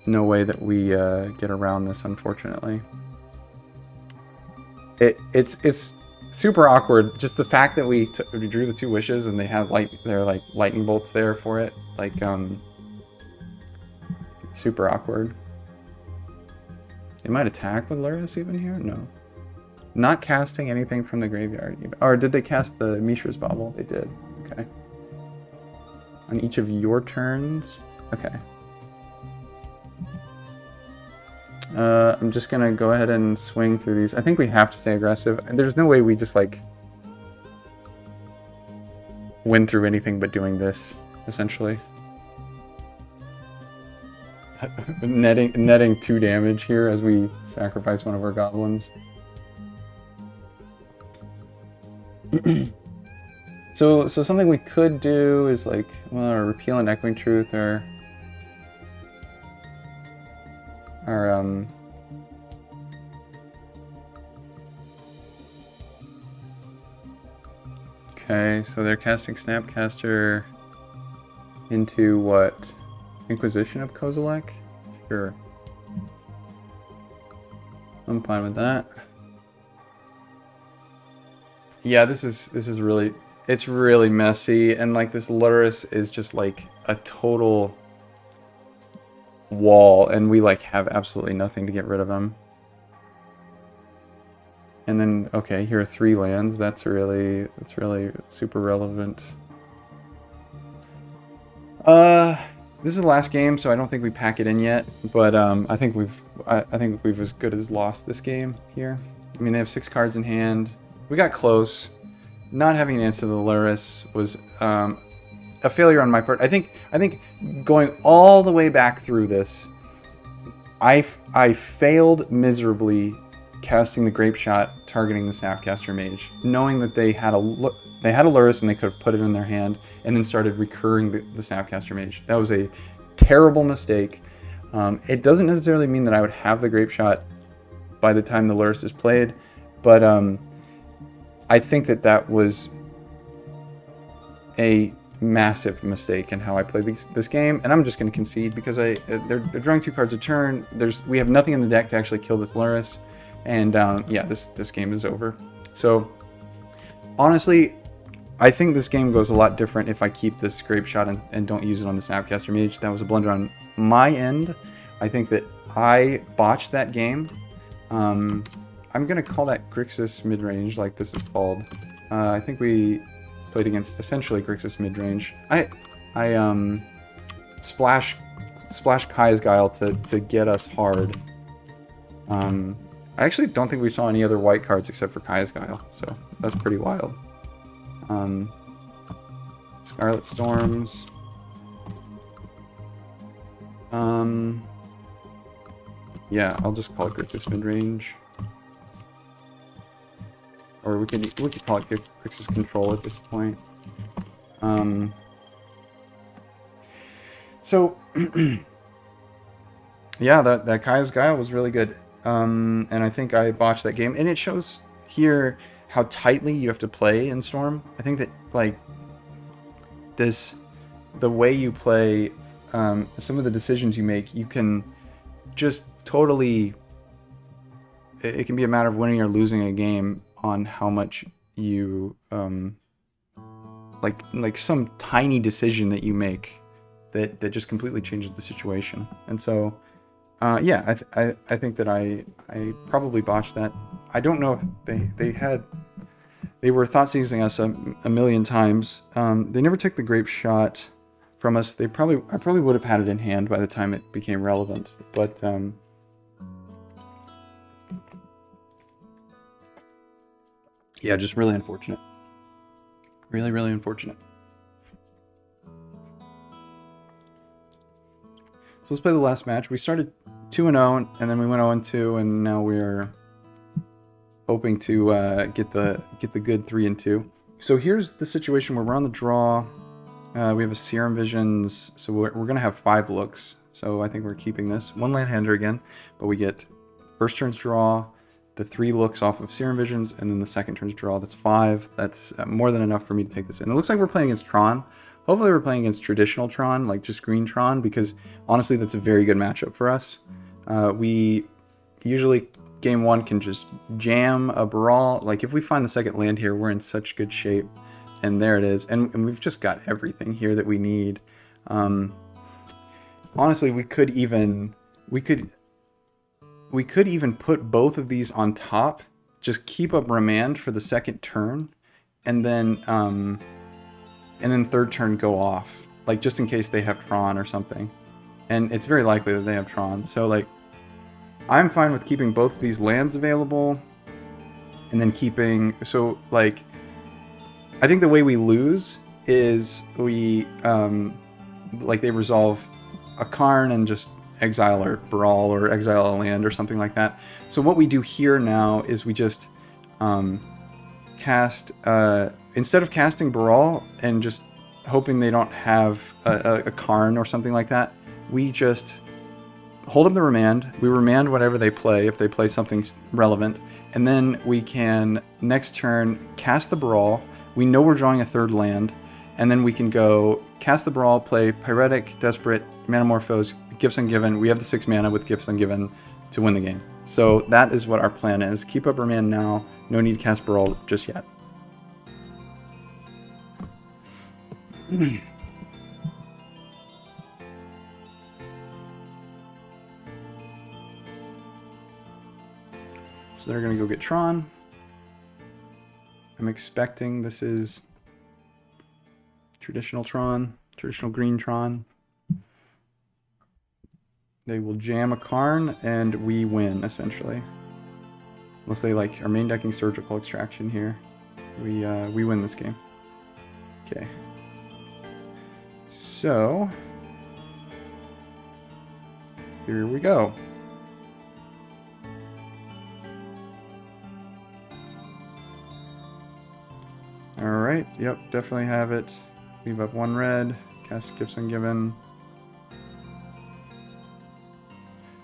Speaker 1: no way that we get around this, unfortunately. It's super awkward. Just the fact that we drew the 2 wishes and they have they're like lightning bolts there for it. Like super awkward. They might attack with Luris even here? No. Not casting anything from the graveyard. Or did they cast the Mishra's Bauble? They did. Okay. On each of your turns? Okay. I'm just gonna go ahead and swing through these. I think we have to stay aggressive. There's no way we just like win through anything but doing this, essentially. netting 2 damage here as we sacrifice one of our goblins. So something we could do is like, well, repeal an Echoing Truth or okay, so they're casting Snapcaster into what? Inquisition of Kozilek? Sure. I'm fine with that. Yeah, this is really, it's really messy, and like this Luris is just like a total wall, and we like have absolutely nothing to get rid of him. And then, okay, here are 3 lands. That's really super relevant. This is the last game, so I don't think we pack it in yet. But I think we've as good as lost this game here. I mean, they have 6 cards in hand. We got close. Not having an answer to the Luris was a failure on my part. I think going all the way back through this, I failed miserably casting the Grape Shot, targeting the Snapcaster Mage, knowing that they had a Luris and they could have put it in their hand, and then started recurring the Snapcaster Mage. That was a terrible mistake. It doesn't necessarily mean that I would have the Grape Shot by the time the Luris is played, but I think that was a massive mistake in how I played this game, and I'm just going to concede because they're drawing 2 cards a turn. We have nothing in the deck to actually kill this Luris, and yeah, this game is over. So honestly, I think this game goes a lot different if I keep this Grape Shot and don't use it on the Snapcaster Mage. That was a blunder on my end. I think that I botched that game. I'm going to call that Grixis midrange, like this is called. I think we played against essentially Grixis midrange. I splash Kai's Guile to get us hard. I actually don't think we saw any other white cards except for Kai's Guile, so that's pretty wild. Scarlet Storms. Yeah, I'll just call it Grixis midrange. Or we could call it Grixis Control at this point. So yeah, that Kai's Guile was really good. And I think I botched that game, and it shows here how tightly you have to play in Storm. I think that like the way you play, some of the decisions you make, you can just totally, it can be a matter of winning or losing a game on how much you like some tiny decision that you make that just completely changes the situation. And so yeah, I think that I probably botched that. I don't know if they were thought seizing us a million times. They never took the Grape Shot from us. I probably would have had it in hand by the time it became relevant, but yeah, just really unfortunate. Really, really unfortunate. So let's play the last match. We started 2-0, and then we went 0-2, and now we're hoping to get the good 3-2. So here's the situation where we're on the draw. We have a Serum Visions, so we're going to have 5 looks. So I think we're keeping this. 1 land hander again, but we get first turn's draw, the 3 looks off of Serum Visions, and then the second turn's draw. That's 5. That's more than enough for me to take this in. It looks like we're playing against Tron. Hopefully we're playing against traditional Tron, like just green Tron, because honestly that's a very good matchup for us. We usually game one can just jam a Brawl. Like, if we find the second land here, we're in such good shape. And there it is. And we've just got everything here that we need. Honestly, we could even put both of these on top, just keep up Remand for the second turn, and then third turn go off, like just in case they have Tron or something. And it's very likely that they have Tron. So like, I'm fine with keeping both of these lands available, and then keeping, so like, I think the way we lose is we like they resolve a Karn and just exile or Brawl or exile a land or something like that. So what we do here now is we just cast, instead of casting Brawl and just hoping they don't have a Karn or something like that, we just hold up the Remand. We Remand whatever they play, if they play something relevant, and then we can, next turn, cast the Brawl. We know we're drawing a third land, and then we can go cast the Brawl, play Pyretic, Desperate, Manamorphose, Gifts Ungiven. We have the 6 mana with Gifts Ungiven to win the game. So that is what our plan is. Keep up Remand now. No need to cast Brawl just yet. So they're going to go get Tron. I'm expecting this is traditional Tron, traditional green Tron. They will jam a Karn, and we win, essentially. Unless they like are main decking Surgical Extraction here. We win this game. Okay. So here we go. Alright, yep, definitely have it. Leave up 1 red, cast Gifts Ungiven.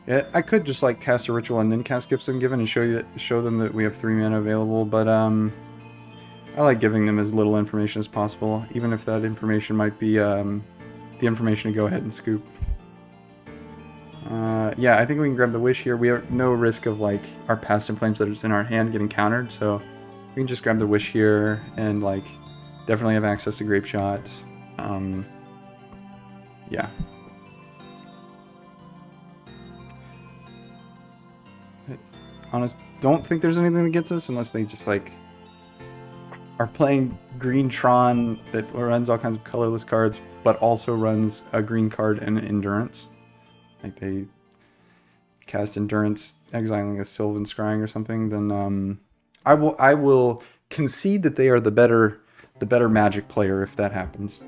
Speaker 1: Yeah, I could just like cast a ritual and then cast Gifts Ungiven and show them that we have 3 mana available, but I like giving them as little information as possible, even if that information might be the information to go ahead and scoop. Yeah, I think we can grab the Wish here. We have no risk of like our Past Inflames that is in our hand getting countered, so we can just grab the Wish here and like definitely have access to Grape Shot. Yeah. Honest, don't think there's anything that gets us unless they just like are playing green Tron that runs all kinds of colorless cards, but also runs a green card and Endurance. Like they cast Endurance, exiling a Sylvan Scrying or something. Then I will concede that they are the better Magic player if that happens.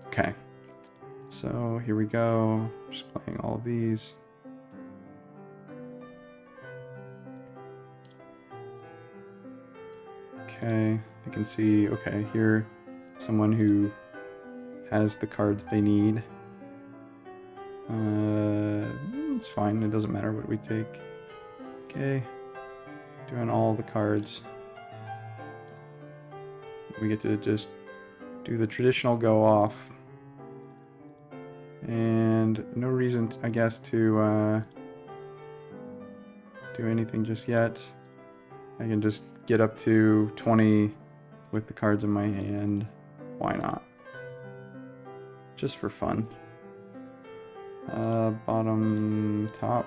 Speaker 1: Okay, so here we go. Just playing all of these. Okay, you can see, okay, here, someone who has the cards they need. It's fine, it doesn't matter what we take. Okay, doing all the cards. We get to just do the traditional go off. And no reason, I guess, to do anything just yet. I can just get up to 20 with the cards in my hand. Why not? Just for fun. Bottom, top.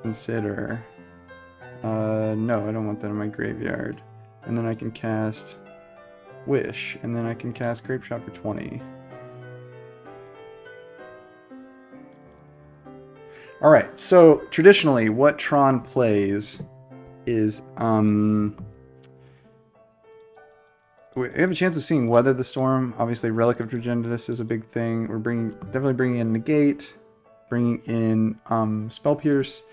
Speaker 1: Consider. No, I don't want that in my graveyard. And then I can cast Wish, and then I can cast Grape Shot for 20. Alright, so traditionally what Tron plays is we have a chance of seeing Weather the Storm. Obviously Relic of Progenitus is a big thing. We're definitely bringing in Negate, bringing in Spell Pierce.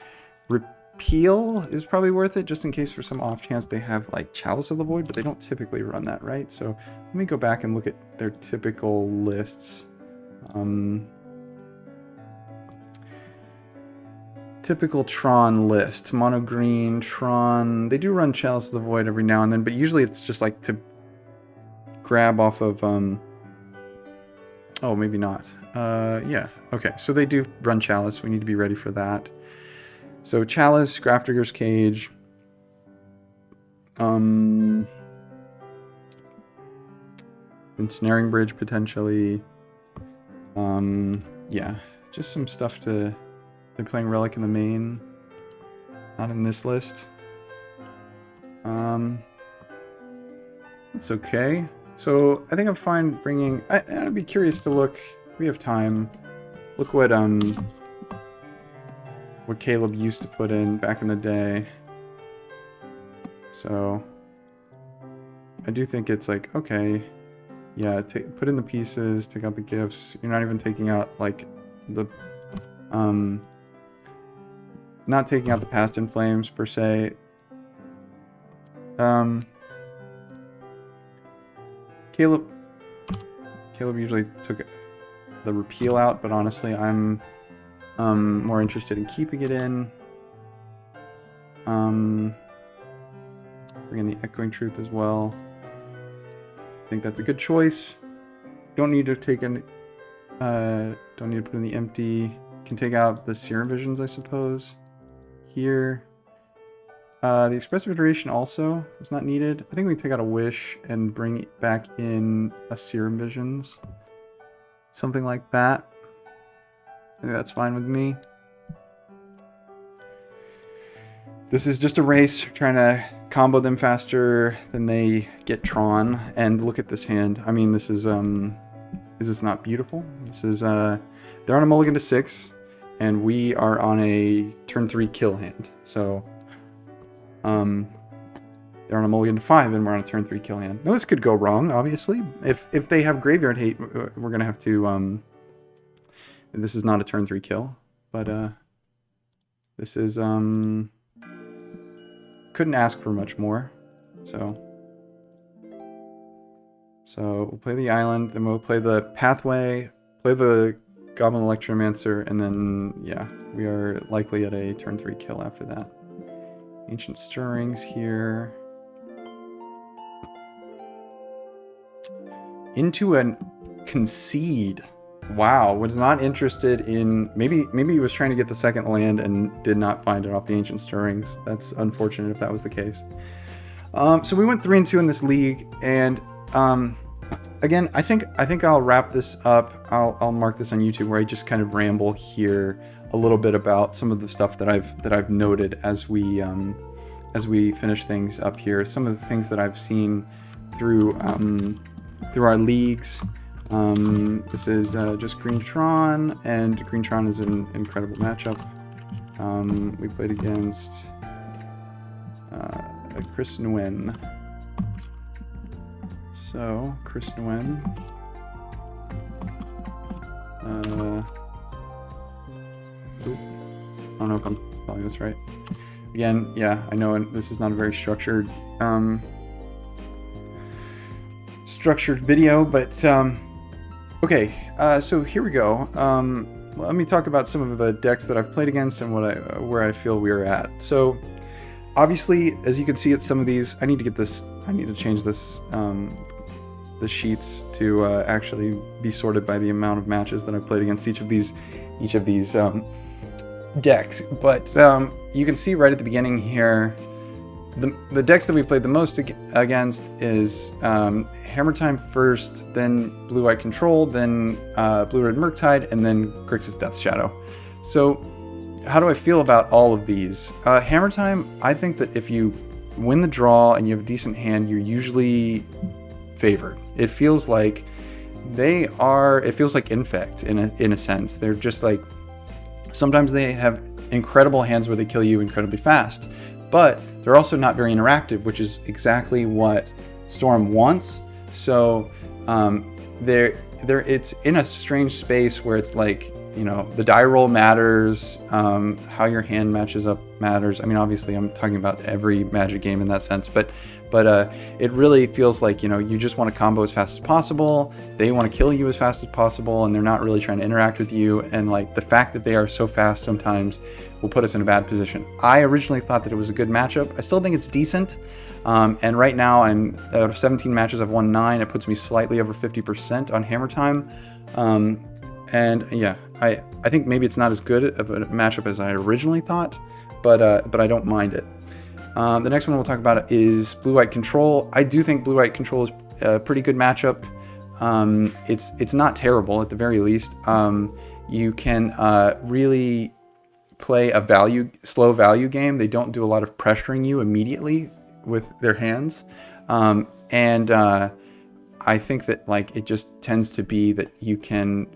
Speaker 1: Repeal is probably worth it, just in case for some off chance they have like Chalice of the Void, but they don't typically run that, right? So let me go back and look at their typical lists. Typical Tron list. Mono green, Tron. They do run Chalice of the Void every now and then, but usually it's just like to grab off of oh, maybe not. Yeah, okay, so they do run Chalice. We need to be ready for that. So Chalice, Grafdigger's Cage. Ensnaring Bridge potentially. Yeah, just some stuff to... They're playing Relic in the main. Not in this list. It's okay. So I think I'm fine bringing... I'd be curious to look... We have time. Look what Caleb used to put in back in the day. So I do think it's like, okay, yeah, put in the pieces, take out the gifts. You're not even taking out like the not taking out the Past in Flames per se. Caleb usually took the repeal out, but honestly I'm more interested in keeping it in. Bring in the Echoing Truth as well. I think that's a good choice. Don't need to take in, don't need to put in the empty. Can take out the Serum Visions, I suppose. Here. The Expressive Iteration also is not needed. I think we can take out a Wish and bring back in a Serum Visions. Something like that. I think that's fine with me. This is just a race, trying to combo them faster than they get Tron. And look at this hand. I mean, this is this not beautiful? This is, they're on a mulligan to 6, and we are on a turn 3 kill hand. So, they're on a mulligan to 5, and we're on a turn 3 kill hand. Now, this could go wrong, obviously. If they have Graveyard Hate, we're going to have to, this is not a turn 3 kill, but, this is, couldn't ask for much more, so we'll play the island, then we'll play the pathway, play the Goblin Electromancer, and then, yeah, we are likely at a turn 3 kill after that. Ancient Stirrings here. Into a Concede. Wow, was not interested in... Maybe he was trying to get the second land and did not find it off the Ancient Stirrings. That's unfortunate if that was the case. So we went 3-2 in this league, and again, I think I'll wrap this up. I'll mark this on YouTube where I just kind of ramble here a little bit about some of the stuff that I've noted as we finish things up here. Some of the things that I've seen through our leagues. This is just Green Tron, and Green Tron is an incredible matchup. We played against Chris Nguyen. So, Chris Nguyen. I don't know if I'm spelling this right. Again, yeah, I know this is not a very structured video, but okay, so here we go. Let me talk about some of the decks that I've played against and where I feel we're at. So, obviously, as you can see at some of these, I need to change this, the sheets to actually be sorted by the amount of matches that I've played against each of these decks. But you can see right at the beginning here, the decks that we played the most against is Hammer Time first, then Blue-White Control, then Blue-Red Murktide, and then Grixis Death Shadow. So, how do I feel about all of these? Hammer Time, I think that if you win the draw and you have a decent hand, you're usually favored. It feels like it feels like Infect in a sense. They're just like, sometimes they have incredible hands where they kill you incredibly fast, but they're also not very interactive, which is exactly what Storm wants. So it's in a strange space where it's like, you know, the die roll matters, how your hand matches up matters. I mean, obviously I'm talking about every Magic game in that sense, but it really feels like, you know, you just want to combo as fast as possible. They want to kill you as fast as possible, and they're not really trying to interact with you. And like the fact that they are so fast sometimes will put us in a bad position. I originally thought that it was a good matchup. I still think it's decent. And right now, I'm out of 17 matches, I've won 9. It puts me slightly over 50% on Hammer Time. And yeah, I think maybe it's not as good of a matchup as I originally thought, but I don't mind it. The next one we'll talk about is blue-white control. I do think blue-white control is a pretty good matchup. It's not terrible at the very least. You can really play a slow value game. They don't do a lot of pressuring you immediately with their hands, and I think that like it just tends to be that you can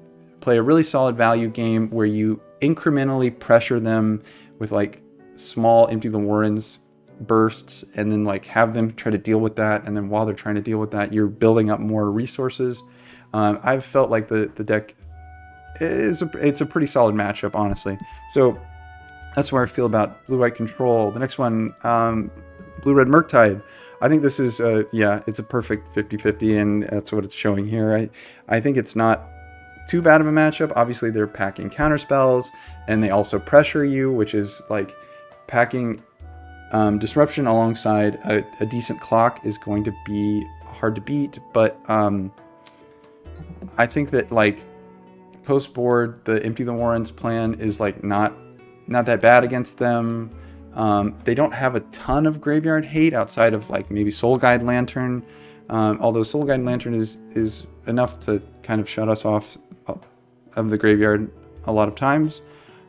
Speaker 1: play a really solid value game where you incrementally pressure them with like small Empty the Warrens bursts, and then like have them try to deal with that, and then while they're trying to deal with that, you're building up more resources. I've felt like the deck it's a pretty solid matchup, honestly. So that's where I feel about blue-white control. The next one, blue-red Murktide. I think this is yeah, it's a perfect 50-50, and that's what it's showing here. I think it's not too bad of a matchup. Obviously they're packing counter spells, and they also pressure you, which is like packing disruption alongside a decent clock is going to be hard to beat. But I think that like post board, the Empty the Warrens plan is like not that bad against them. They don't have a ton of graveyard hate outside of like maybe Soul Guide Lantern, although Soul Guide Lantern is enough to kind of shut us off of the graveyard a lot of times.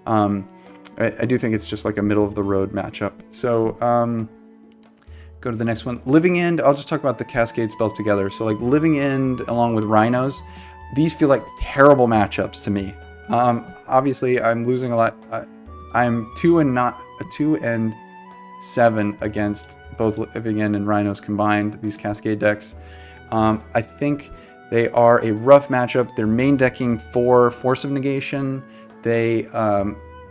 Speaker 1: I do think it's just like a middle of the road matchup. So go to the next one. Living End, I'll just talk about the Cascade spells together. So like Living End along with Rhinos, these feel like terrible matchups to me. Obviously I'm losing a lot. I'm 2 and 7 against both Living End and Rhinos combined, these Cascade decks. I think they are a rough matchup. They're main decking for Force of Negation.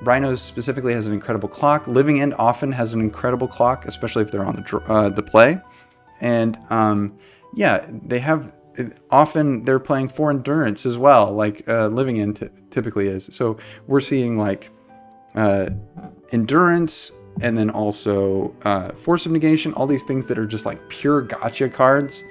Speaker 1: Rhinos specifically has an incredible clock. Living End often has an incredible clock, especially if they're on the play. And yeah, they have often they're playing for endurance as well, like Living End typically is. So we're seeing like endurance, and then also Force of Negation, all these things that are just like pure gotcha cards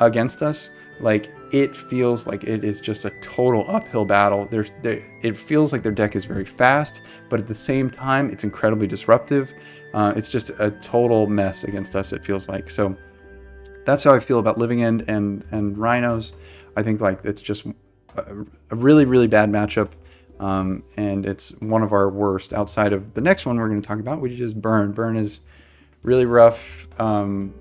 Speaker 1: against us. Like it feels like it is just a total uphill battle. It feels like their deck is very fast, but at the same time it's incredibly disruptive. It's just a total mess against us, it feels like. So that's how I feel about Living End and Rhinos. I think like it's just a really, really bad matchup. And it's one of our worst outside of the next one we're going to talk about, which is Burn. Burn is really rough. Eidolon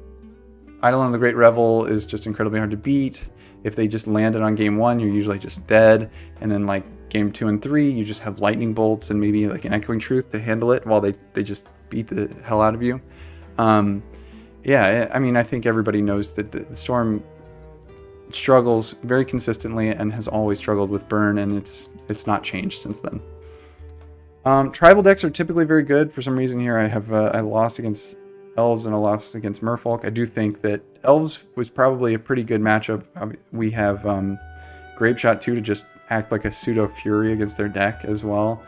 Speaker 1: of the Great Revel is just incredibly hard to beat. If they just land it on game 1, you're usually just dead. And then like game 2 and 3, you just have lightning bolts and maybe like an Echoing Truth to handle it while they just beat the hell out of you. Yeah, I mean, I think everybody knows that the Storm struggles very consistently and has always struggled with Burn, and it's not changed since then. Tribal decks are typically very good. For some reason here I have I lost against Elves and a loss against Merfolk. I do think that Elves was probably a pretty good matchup. We have Grapeshot too to just act like a pseudo Fury against their deck as well.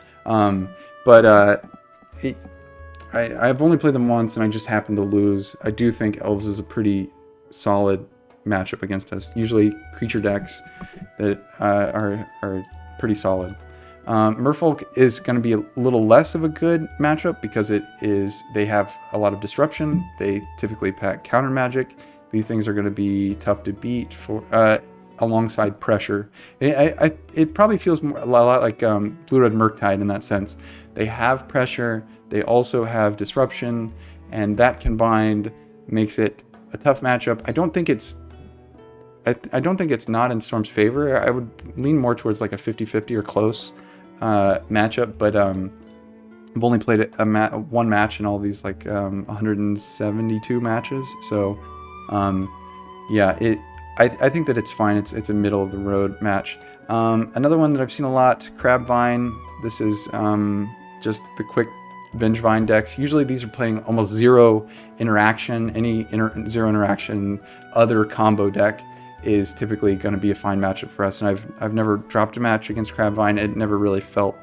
Speaker 1: I've only played them once and I just happened to lose. I do think Elves is a pretty solid matchup against us. Usually creature decks that are pretty solid. Merfolk is going to be a little less of a good matchup because they have a lot of disruption. They typically pack counter magic. These things are going to be tough to beat for alongside pressure. It probably feels a lot like blue-red Murktide in that sense. They have pressure. They also have disruption, and that combined makes it a tough matchup. I don't think it's not in Storm's favor. I would lean more towards like a 50-50 or close matchup, but I've only played one match in all these like 172 matches. So yeah, I think that it's fine. It's a middle of the road match. Another one that I've seen a lot, Crabvine. This is just the quick Vengevine decks. Usually these are playing almost zero interaction. Zero interaction other combo deck is typically going to be a fine matchup for us. And I've never dropped a match against Crabvine. It never really felt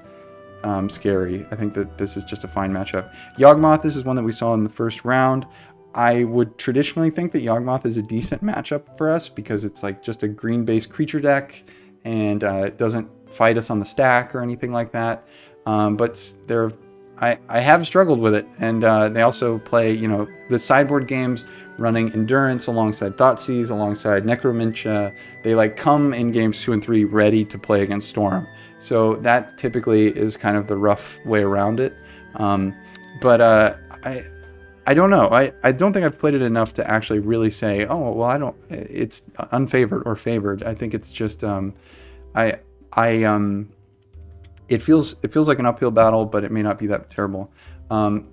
Speaker 1: scary. I think that this is just a fine matchup. Yawgmoth, this is one that we saw in the first round. I would traditionally think that Yawgmoth is a decent matchup for us because it's like just a green-based creature deck, and it doesn't fight us on the stack or anything like that. But I have struggled with it. And they also play, you know, the sideboard games running Endurance alongside Thoughtseize, alongside Necromintia. They like come in games 2 and 3 ready to play against Storm. So that typically is kind of the rough way around it. But I don't know. I don't think I've played it enough to actually really say, oh, well, it's unfavored or favored. I think it's just, it feels like an uphill battle, but it may not be that terrible.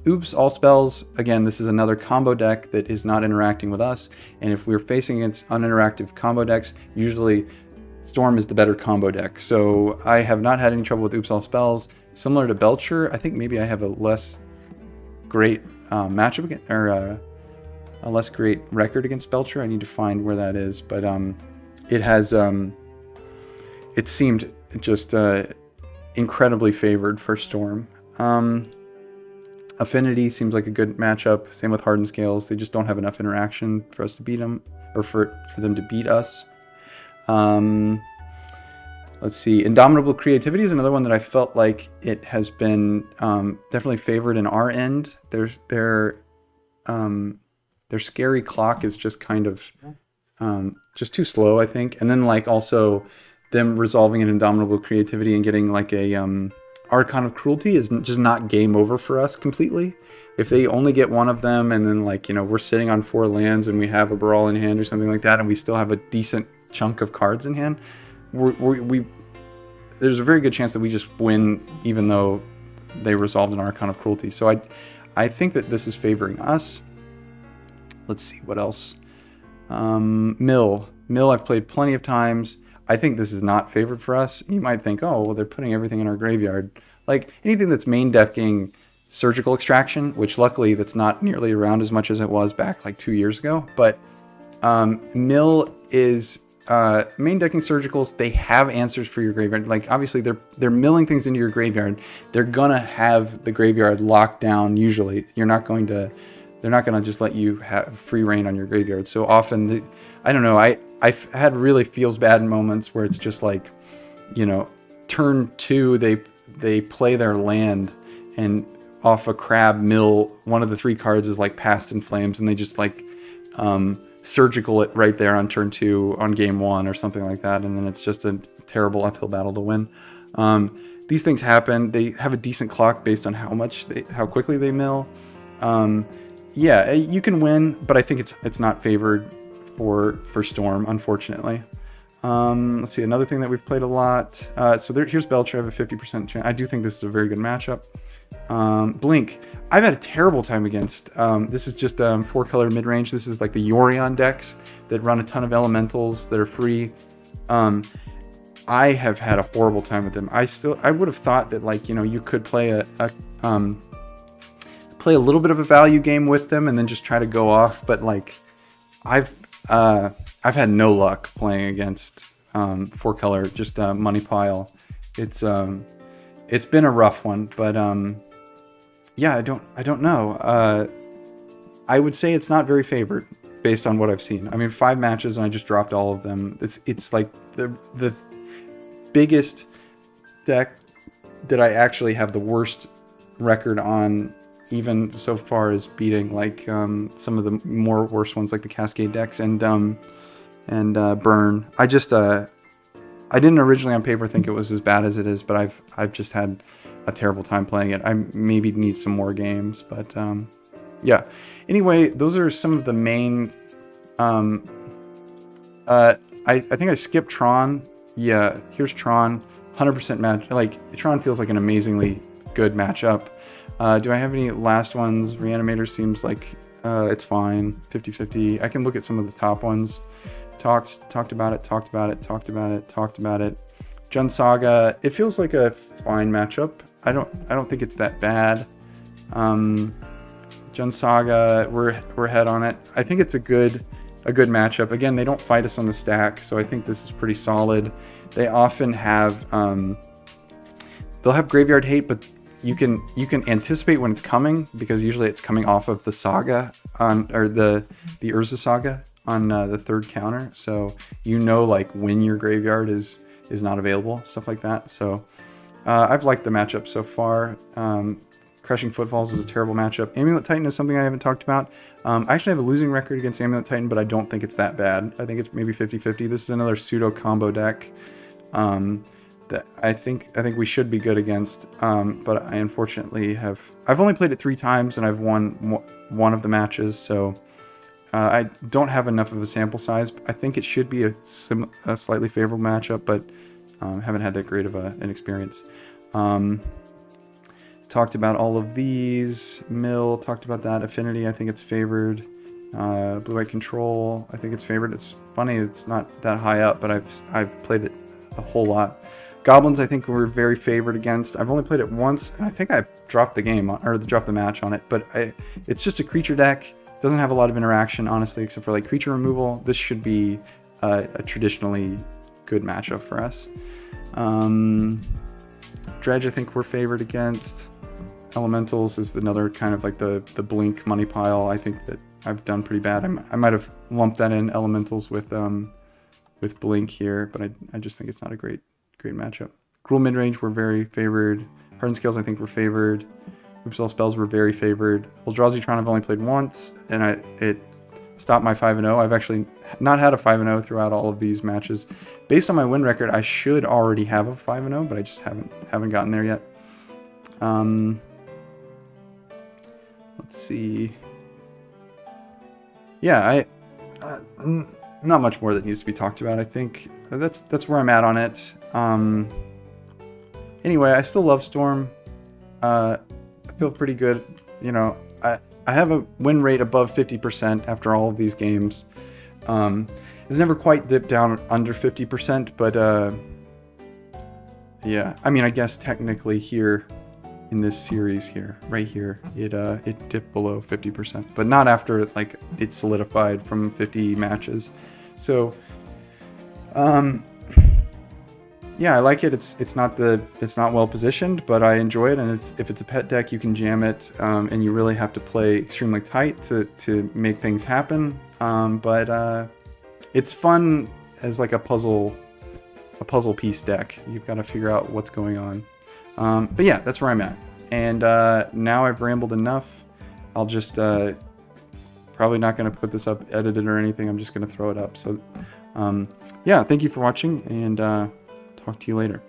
Speaker 1: Oops, all spells. Again, this is another combo deck that is not interacting with us. And if we're facing against uninteractive combo decks, usually Storm is the better combo deck. So I have not had any trouble with Oops, all spells. Similar to Belcher, I think maybe I have a less great matchup against, or a less great record against Belcher. I need to find where that is, but it has it seemed just incredibly favored for Storm. Affinity seems like a good matchup. Same with Hardened Scales. They just don't have enough interaction for us to beat them, or for them to beat us. Let's see. Indomitable Creativity is another one that I felt like it has been definitely favored in our end. Their scary clock is just kind of just too slow, I think. And then like also them resolving an Indomitable Creativity and getting like a Archon of Cruelty is just not game over for us completely. If they only get one of them and then like, you know, we're sitting on 4 lands and we have a Brawl in hand or something like that and we still have a decent chunk of cards in hand, there's a very good chance that we just win even though they resolved an Archon of Cruelty. So I think that this is favoring us. Let's see, what else? Mill I've played plenty of times. I think this is not favored for us. You might think, oh, well, they're putting everything in our graveyard. Like anything that's main decking Surgical Extraction, which luckily that's not nearly around as much as it was back like 2 years ago. But Mill is main decking Surgicals. They have answers for your graveyard. Like obviously they're milling things into your graveyard. They're gonna have the graveyard locked down. Usually, they're not gonna just let you have free reign on your graveyard. So often, I don't know. I've had really feels bad moments where it's just like, you know, turn 2 they play their land and off a crab mill, one of the 3 cards is like Past in Flames, and they just like surgical it right there on turn 2 on game 1 or something like that, and then it's just a terrible uphill battle to win. These things happen. They have a decent clock based on how quickly they mill. Yeah, you can win, but I think it's not favored for Storm, unfortunately. Let's see, another thing that we've played a lot. So here's Belcher. I have a 50% chance. I do think this is a very good matchup. Blink. I've had a terrible time against. This is just 4-color mid-range. This is like the Yorion decks that run a ton of elementals that are free. I have had a horrible time with them. I would have thought that, like, you know, you could play a little bit of a value game with them and then just try to go off, but like I've had no luck playing against 4-color, just money pile. It's been a rough one, but yeah, I don't know. I would say it's not very favored based on what I've seen. I mean, 5 matches and I just dropped all of them. It's like the biggest deck that I actually have the worst record on, even so far as beating like some of the more worse ones like the Cascade decks and Burn. I didn't originally on paper think it was as bad as it is, but I've just had a terrible time playing it. I maybe need some more games, but yeah. Anyway, those are some of the main. I think I skipped Tron. Yeah, here's Tron. 100% match. Like Tron feels like an amazingly good matchup. Do I have any last ones? Reanimator seems like it's fine. 50-50. I can look at some of the top ones. Talked about it. Jund Saga. It feels like a fine matchup. I don't think it's that bad. Jund Saga. We're ahead on it. I think it's a good matchup. Again, they don't fight us on the stack, so I think this is pretty solid. They often have they'll have Graveyard Hate, but you can anticipate when it's coming because usually it's coming off of the Saga or the Urza Saga on the 3rd counter, so you know like when your graveyard is not available, stuff like that. So I've liked the matchup so far. Craft Crushing Footfalls is a terrible matchup. Amulet Titan is something I haven't talked about. I actually have a losing record against Amulet Titan, but I don't think it's that bad. I think it's maybe 50-50. This is another pseudo combo deck that I think we should be good against. But I unfortunately I've only played it 3 times and I've won one of the matches, so I don't have enough of a sample size. I think it should be a slightly favorable matchup, but haven't had that great of an experience. Talked about all of these. Mill, talked about that. Affinity, I think it's favored. Blue-White Control, I think it's favored. It's funny, it's not that high up, but I've played it a whole lot. Goblins, I think we're very favored against. I've only played it once, and I think I dropped the game, or dropped the match on it, but it's just a creature deck. It doesn't have a lot of interaction, honestly, except for like creature removal. This should be a traditionally good matchup for us. Dredge, I think we're favored against. Elementals is another kind of like the blink money pile. I think that I've done pretty bad. I might have lumped that in Elementals with blink here, but I just think it's not a great matchup. Cruel midrange, we're very favored. Hardened Scales, I think we're favored. Oops All Spells, we're very favored. Eldrazi Tron, I've only played once, and it stopped my 5-0. I've actually not had a 5-0 throughout all of these matches. Based on my win record, I should already have a 5-0, but I just haven't gotten there yet. Let's see. Yeah, not much more that needs to be talked about. I think that's where I'm at on it. Anyway, I still love Storm. I feel pretty good. You know, I have a win rate above 50% after all of these games. It's never quite dipped down under 50%, but yeah. I mean, I guess technically here in this series here, right here, it dipped below 50%, but not after like it solidified from 50 matches. So, yeah, I like it. It's not well positioned, but I enjoy it. And if it's a pet deck, you can jam it, and you really have to play extremely tight to make things happen. But it's fun as like a puzzle piece deck. You've got to figure out what's going on. But yeah, that's where I'm at. And now I've rambled enough. I'll just probably not going to put this up edited or anything. I'm just going to throw it up. So yeah, thank you for watching, and talk to you later.